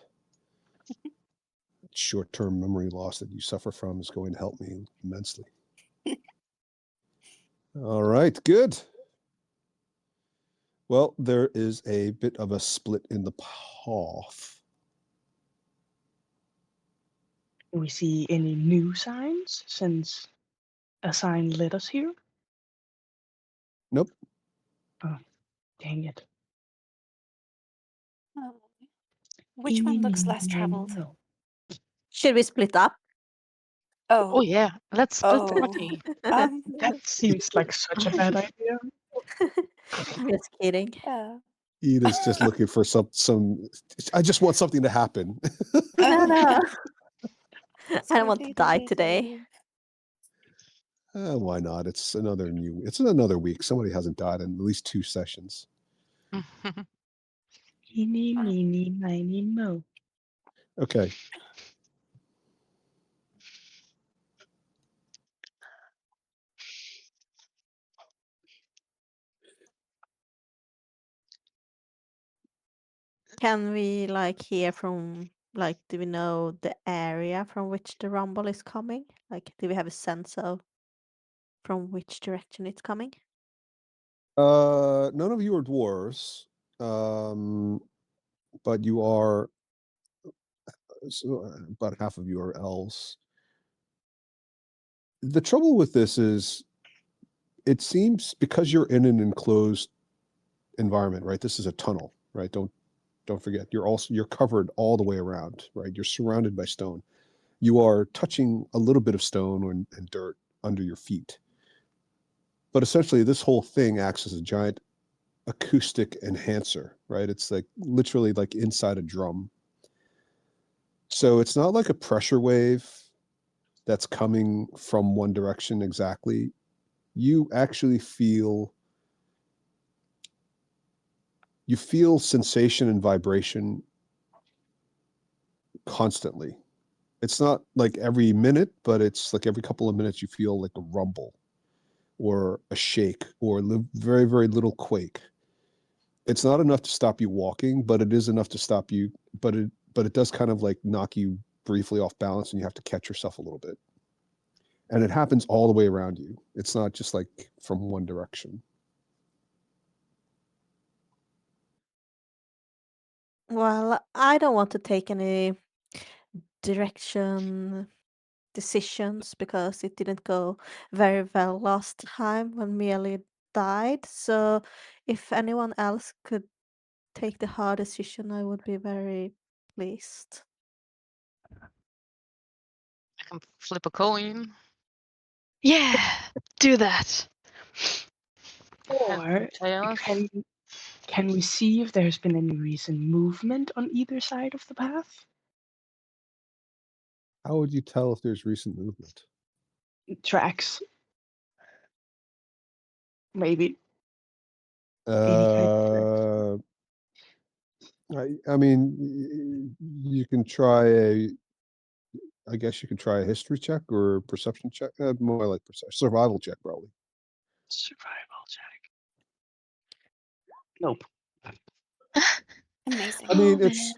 Short-term memory loss that you suffer from is going to help me immensely. All right, good. Well, there is a bit of a split in the path. Do we see any new signs since a sign led us here? Nope. Oh, dang it. Oh. Which one looks less I traveled? know. Should we split up? Oh Oh, yeah, let's split the oh. party. That seems like such a bad idea. Just kidding. Ida's just looking for some. I just want something to happen. No, no. I So don't want to die today. Why not? It's another week. Somebody hasn't died in at least 2 sessions. Eeny, meeny, miny, mo. Okay. Can we like hear from do we know the area from which the rumble is coming? Like do we have a sense of from which direction it's coming? None of you are dwarves, but you are. So about half of you are elves. The trouble with this is, it seems because you're in an enclosed environment, right? This is a tunnel. right? Don't forget, you're covered all the way around, right? You're surrounded by stone. You are touching a little bit of stone and dirt under your feet. But essentially, this whole thing acts as a giant acoustic enhancer, right? It's like literally like inside a drum. So it's not like a pressure wave that's coming from one direction exactly. You actually feel sensation and vibration constantly. It's not like every minute, but it's like every couple of minutes you feel like a rumble or a shake or very, very little quake. It's not enough to stop you walking, but it is enough to stop you. But it does kind of like knock you briefly off balance, and you have to catch yourself a little bit. And it happens all the way around you. It's not just like from one direction. Well, I don't want to take any direction decisions because it didn't go very well last time when Mealy died. So if anyone else could take the hard decision, I would be very pleased. I can flip a coin. Yeah, do that. Or Heads or tails. can we see if there's been any recent movement on either side of the path? How would you tell if there's recent movement? Tracks. Maybe any kind of tracks. I mean, you can try I guess you can try a history check or a perception check. More like survival check, probably. Survival check. Nope. Amazing. I mean, Oh it's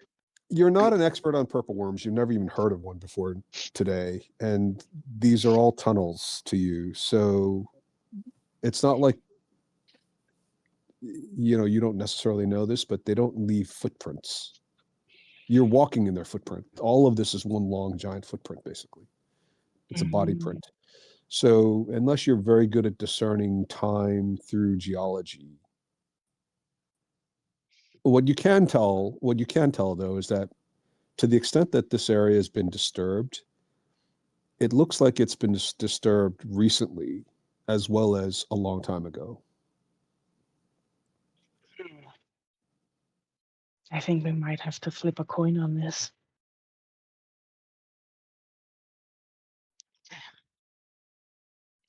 you're not an expert on purple worms. You've never even heard of one before today, and these are all tunnels to you. So it's not like you don't necessarily know this, but they don't leave footprints. You're walking in their footprint. All of this is one long giant footprint, basically. It's a body Mhm. print. So unless you're very good at discerning time through geology, what you can tell though is that to the extent that this area has been disturbed, it looks like it's been disturbed recently as well as a long time ago. I think we might have to flip a coin on this.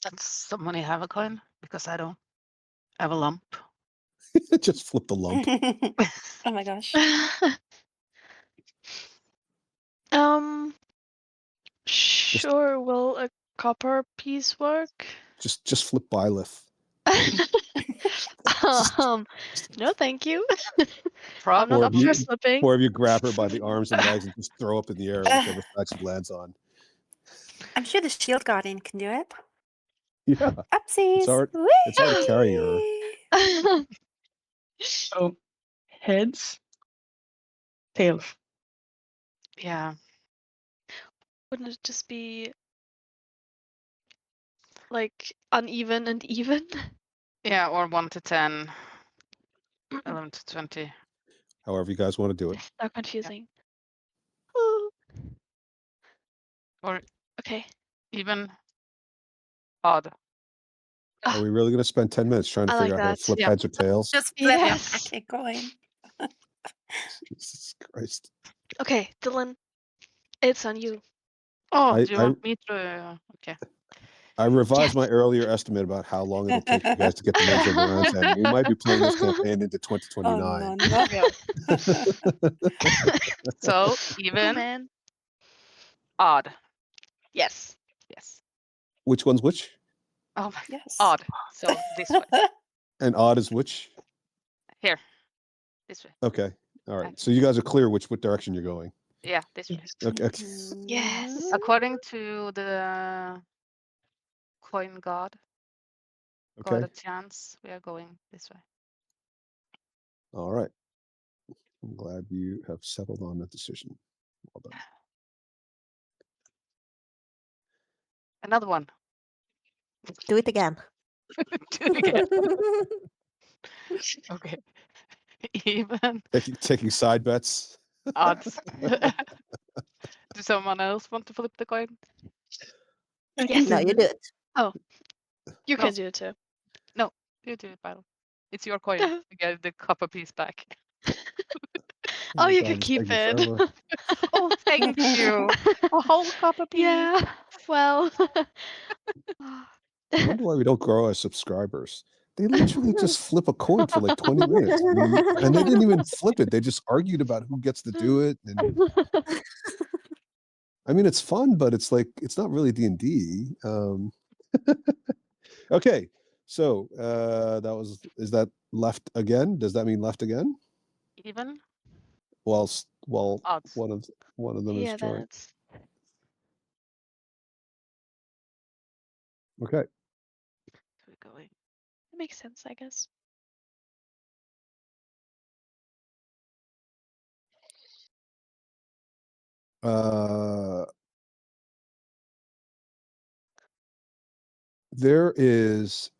Does somebody have a coin? Because I don't. I have a lump. Just flip the lump. Oh my gosh. um, sure. Will a copper piece work? Just flip Byleth. um, no, thank you. I'm Probably. not Or up if for you slipping. or if you grab her by the arms and legs and just throw up in the air, whichever side she lands on. I'm sure the shield guardian can do it. Yeah. Upsies. It's already carrying her. Whee! So heads, tails. Yeah. Wouldn't it just be like uneven and even? Yeah, or 1 to 10, 11 to 20. However you guys want to do it. So confusing. Ooh, Or okay. even odd. Are we really going to spend 10 minutes trying to I figure like out how to that. flip Yeah. heads or tails? Just flip Yes. a coin. Jesus Christ. Okay, Dylan, it's on you. Oh, I, do you I want me to? Okay. I revised my earlier estimate about how long it'll take you guys to get the ones on your own end. We might be playing this campaign into Oh 2029. no. So Oh even man. odd. Yes. Yes. Which one's which? Oh, Yes. odd. So this way. And odd is which? Here. This way. Okay. All right. So you guys are clear what direction you're going. Yeah, this way. Yes. Okay. Yes. According to the coin god Okay. of chance, we are going this way. All right. I'm glad you have settled on that decision. Well done. Another one. Do it again. Do it again. Okay. Even Taking side bets. odds. Do someone else want to flip the coin? I Yes. can No, do you it. do it. You No. can do it too. No, you do it, Battle. It's your coin. You get the copper piece back. Oh, you God, can it's keep taking it. forever. Oh, thank you. A whole copper piece. Yeah. Well. I wonder why we don't grow our subscribers. They literally just flip a coin for like 20 minutes. I mean, and they didn't even flip it. They just argued about who gets to do it. And I mean, it's fun, but it's like it's not really D&D. Okay, so is that left again? Does that mean left again? Even Well, odds. one of them is Yeah, then joint. it's Okay. So we're going. it makes sense, I guess. There is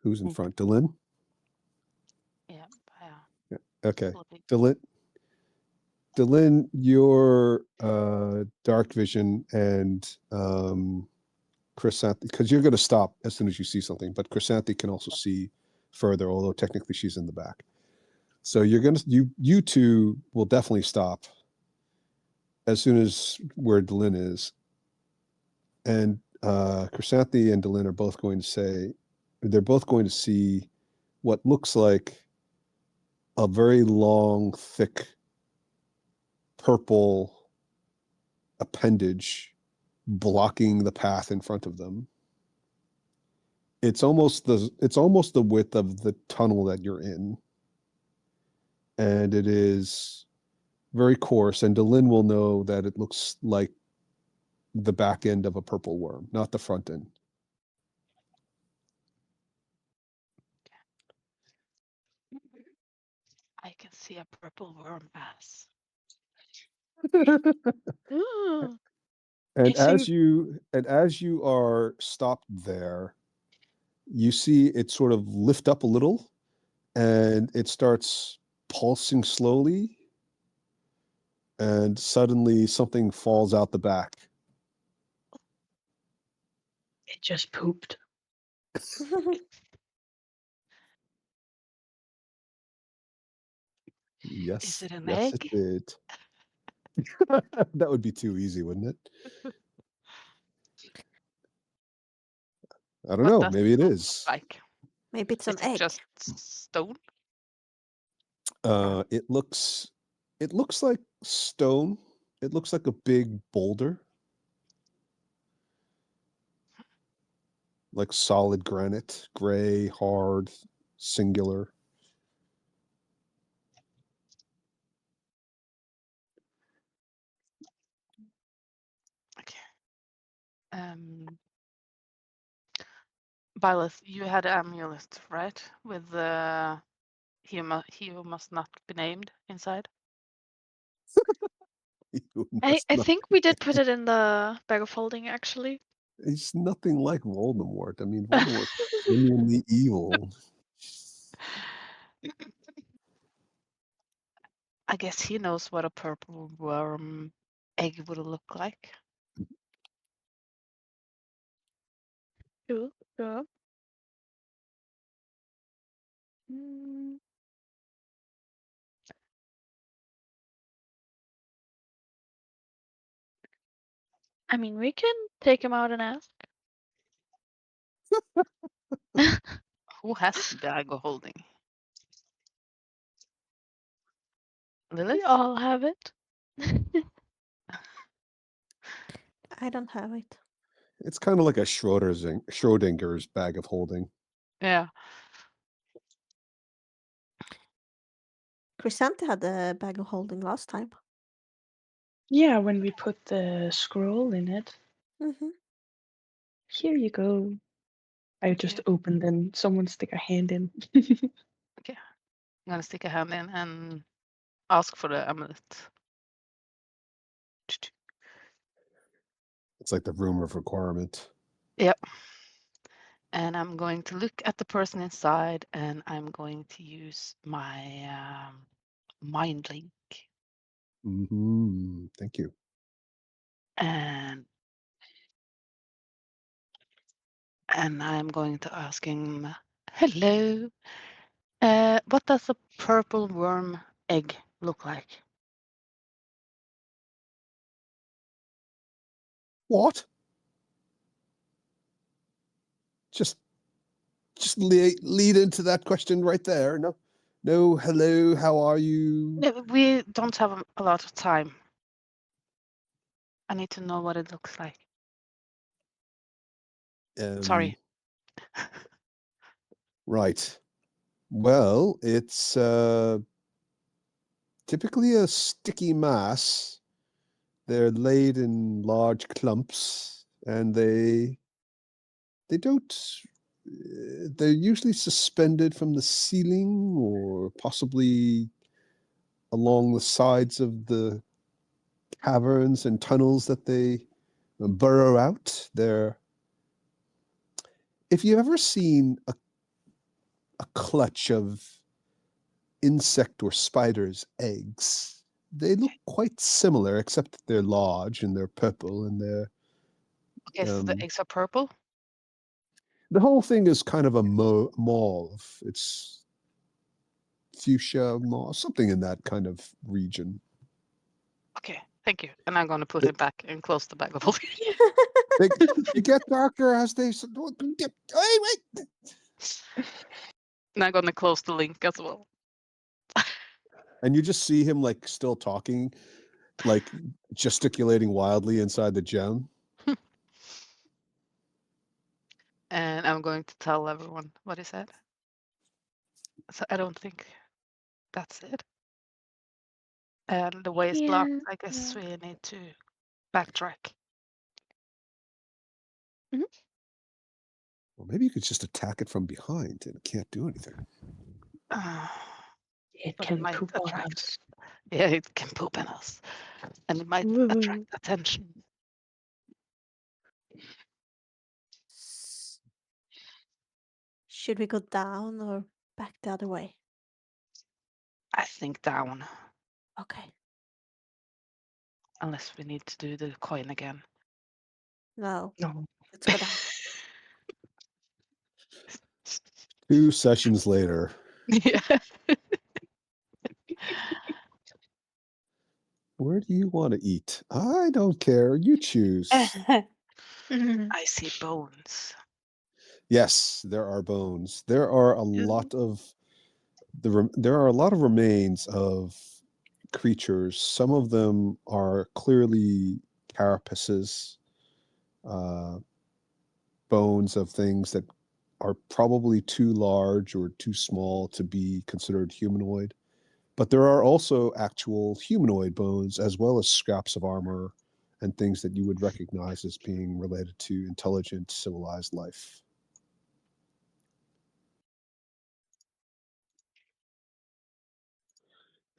who's in front? Dylan? Yeah. Okay. Flipping. Dylan, your dark vision and Chrysanthi, because you're going to stop as soon as you see something, but Chrysanthi can also see further, although technically she's in the back. So you two will definitely stop as soon as where Dylan is. And Chrysanthi and Dylan are both going to say, they're both going to see what looks like a very long, thick, purple appendage blocking the path in front of them. It's almost the width of the tunnel that you're in. And it is very coarse, and Delin will know that it looks like the back end of a purple worm, not the front end. I can see a purple worm ass. Ooh. And Isn't as you are stopped there, you see it sort of lift up a little, and it starts pulsing slowly, and suddenly something falls out the back. it just pooped? Yes, Is it an yes, it egg? did. That would be too easy, wouldn't it? I don't What know. does Maybe it it look is. like? Maybe it's Is an it egg. just stone? It looks like stone. It looks like a big boulder, like solid granite, gray, hard, singular. Okay. Violet, you had an amulet, right? With the he who must not be named inside. You I must not- think we did put it in the bag of holding actually. It's nothing like Voldemort. I mean, Voldemort's genuinely evil. I guess he knows what a purple worm egg would look like. Cool. Cool. Mm, I mean, we can take him out and ask. Who has the bag of holding? Lilith? We all have it. I don't have it. It's kind of like a Schrodinger's bag of holding. Yeah. Chrysanthi had the bag of holding last time. Yeah, when we put the scroll in it. Mm-hmm. Here you go. I just opened and someone stick a hand in. Okay. I'm gonna stick a hand in and ask for the amulet. It's like the room of requirement. Yep. And I'm going to look at the person inside, and I'm going to use my mind link. Thank you. And I'm going to ask him, hello, what does a purple worm egg look like? What? Just lead into that question right there. No, hello, how are you? No, we don't have a lot of time. I need to know what it looks like. Sorry. Right. Well, it's typically a sticky mass. They're laid in large clumps, and they don't. They're usually suspended from the ceiling or possibly along the sides of the caverns and tunnels that they burrow out. If you've ever seen a clutch of insect or spider's eggs, they look quite similar, except that they're large and they're purple and they're. Okay, so the eggs are purple? The whole thing is kind of a mauve. It's fuchsia, mauve, something in that kind of region. Okay, thank you. And I'm going to put it back and close the bag of holding. They get darker as they. Wait. And I'm going to close the link as well. And you just see him like still talking, like gesticulating wildly inside the gem. And I'm going to tell everyone what he said. So I don't think that's it. And the way it's blocked, I guess we need to backtrack. Well, maybe you could just attack it from behind and it can't do anything. It But can might poop on attract. us. Yeah, it can poop on us. And it might attract attention. Should we go down or back the other way? I think down. Okay. Unless we need to do the coin again. No. No. Let's go down. 2 sessions later. Yeah. Where do you want to eat? I don't care. You choose. I see bones. Yes, there are bones. There are a lot of remains of creatures. Some of them are clearly carapaces, bones of things that are probably too large or too small to be considered humanoid. But there are also actual humanoid bones, as well as scraps of armor and things that you would recognize as being related to intelligent, civilized life.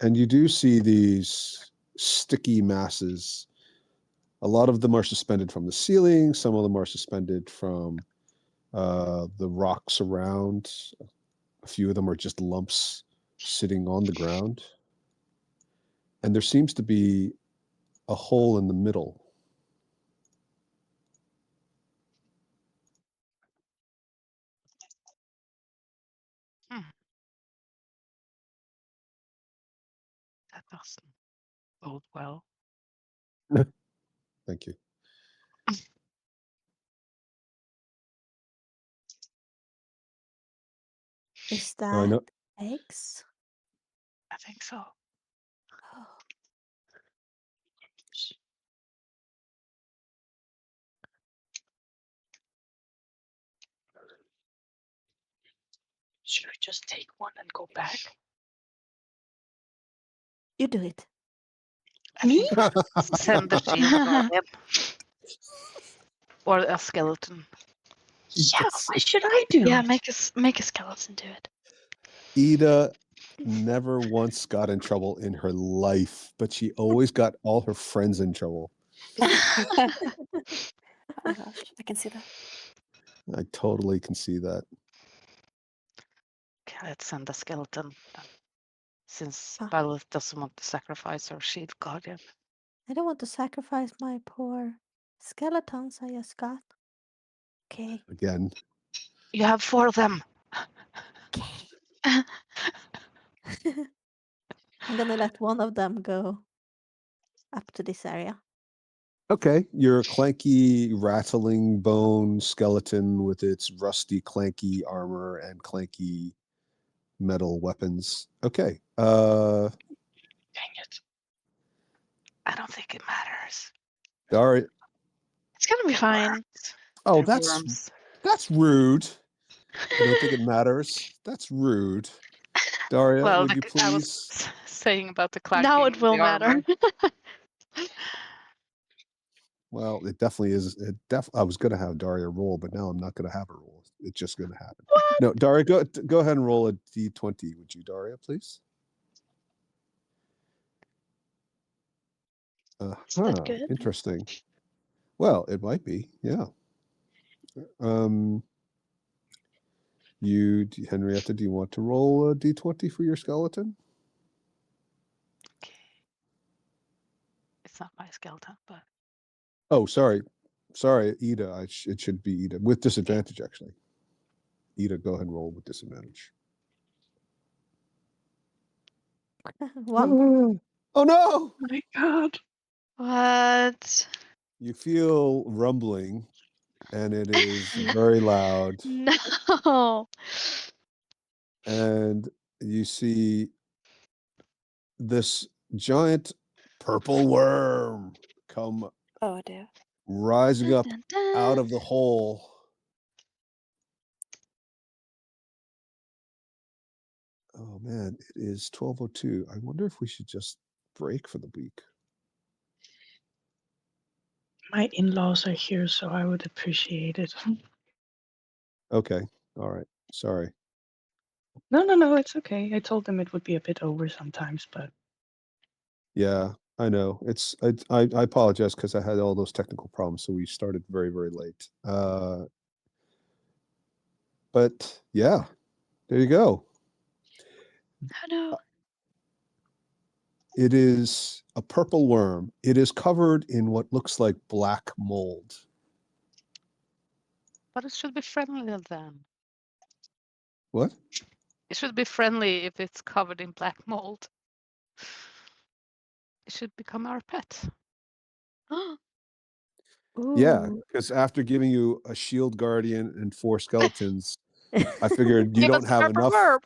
And you do see these sticky masses. A lot of them are suspended from the ceiling. Some of them are suspended from the rocks around. A few of them are just lumps sitting on the ground. And there seems to be a hole in the middle. That doesn't bode well. Thank you. Is I know. that eggs? I think so. Oh. Should we just take one and go back? You do it. Me? Send the shield guardian. Or a skeleton. Yeah, what should I do? Yeah, make a skeleton do it. Ida never once got in trouble in her life, but she always got all her friends in trouble. Oh gosh, I can see that. I totally can see that. Okay, let's send a skeleton then, since Ah. Violet doesn't want to sacrifice her shield guardian. I don't want to sacrifice my poor skeletons I just got. Okay. Again. You have 4 of them. Okay. I'm gonna let one of them go up to this area. Okay, your clanky, rattling bone skeleton with its rusty, clanky armor and clanky metal weapons. Okay. Dang it. I don't think it matters. Daria. It's gonna be fine. Oh, They're that's worms. rude. You don't think it matters? That's rude. Daria, Well, would you I was please? saying about the clanking Now it of will the matter. armor. Well, it definitely is. I was going to have Daria roll, but now I'm not going to have her roll. It's just going to happen. No, Daria, go ahead and roll a d20, would you, Daria, please? Is that good? Interesting. Well, it might be. Yeah. Henrietta, do you want to roll a d20 for your skeleton? Okay. It's not my skeleton, but Oh, sorry, Ida. It should be Ida with disadvantage, actually. Ida, go ahead and roll with disadvantage. 1. Oh no! My God. What? You feel rumbling, and it is very loud. No. And you see this giant purple worm come Oh dear. rising Dun, up dun, dun. out of the hole. Oh man, it is 12:02. I wonder if we should just break for the week. My in-laws are here, so I would appreciate it. Okay, all right. Sorry. No, it's okay. I told them it would be a bit over sometimes, but Yeah, I know. I apologize because I had all those technical problems, so we started very, very late. But yeah, there you go. Oh no. It is a purple worm. It is covered in what looks like black mold. it should be friendly then. What? It should be friendly if it's covered in black mold. It should become our pet. Yeah, Ooh. because after giving you a shield guardian and 4 skeletons, I figured you Give us don't the have pepper enough. verb.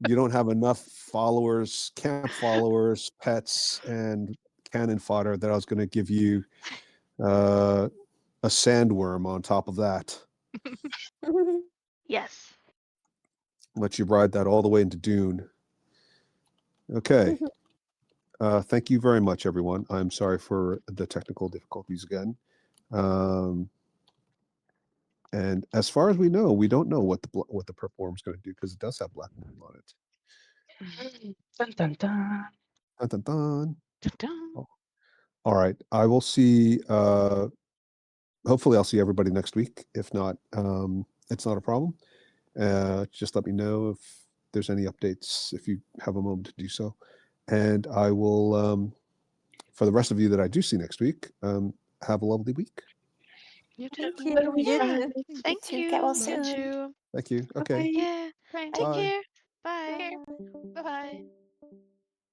You don't have enough followers, camp followers, pets, and cannon fodder that I was going to give you a sandworm on top of that. Yes. Let you ride that all the way into Dune. Okay. Thank you very much, everyone. I'm sorry for the technical difficulties again. And as far as we don't know what the purple worm's going to do because it does have black mold on it. dun dun dun. Dun, dun, dun. Dun-dun. Oh. All right. I will see. Hopefully, I'll see everybody next week. If not, it's not a problem. Just let me know if there's any updates if you have a moment to do so. And I will, for the rest of you that I do see next week, have a lovely week. You Thank too. you. Better week, You Yeah. too. guys. Thank too. you. Get well You soon. too. Thank you. Okay. Bye. Yeah. Thanks. Take Bye. care. Take Bye. care. Bye-bye.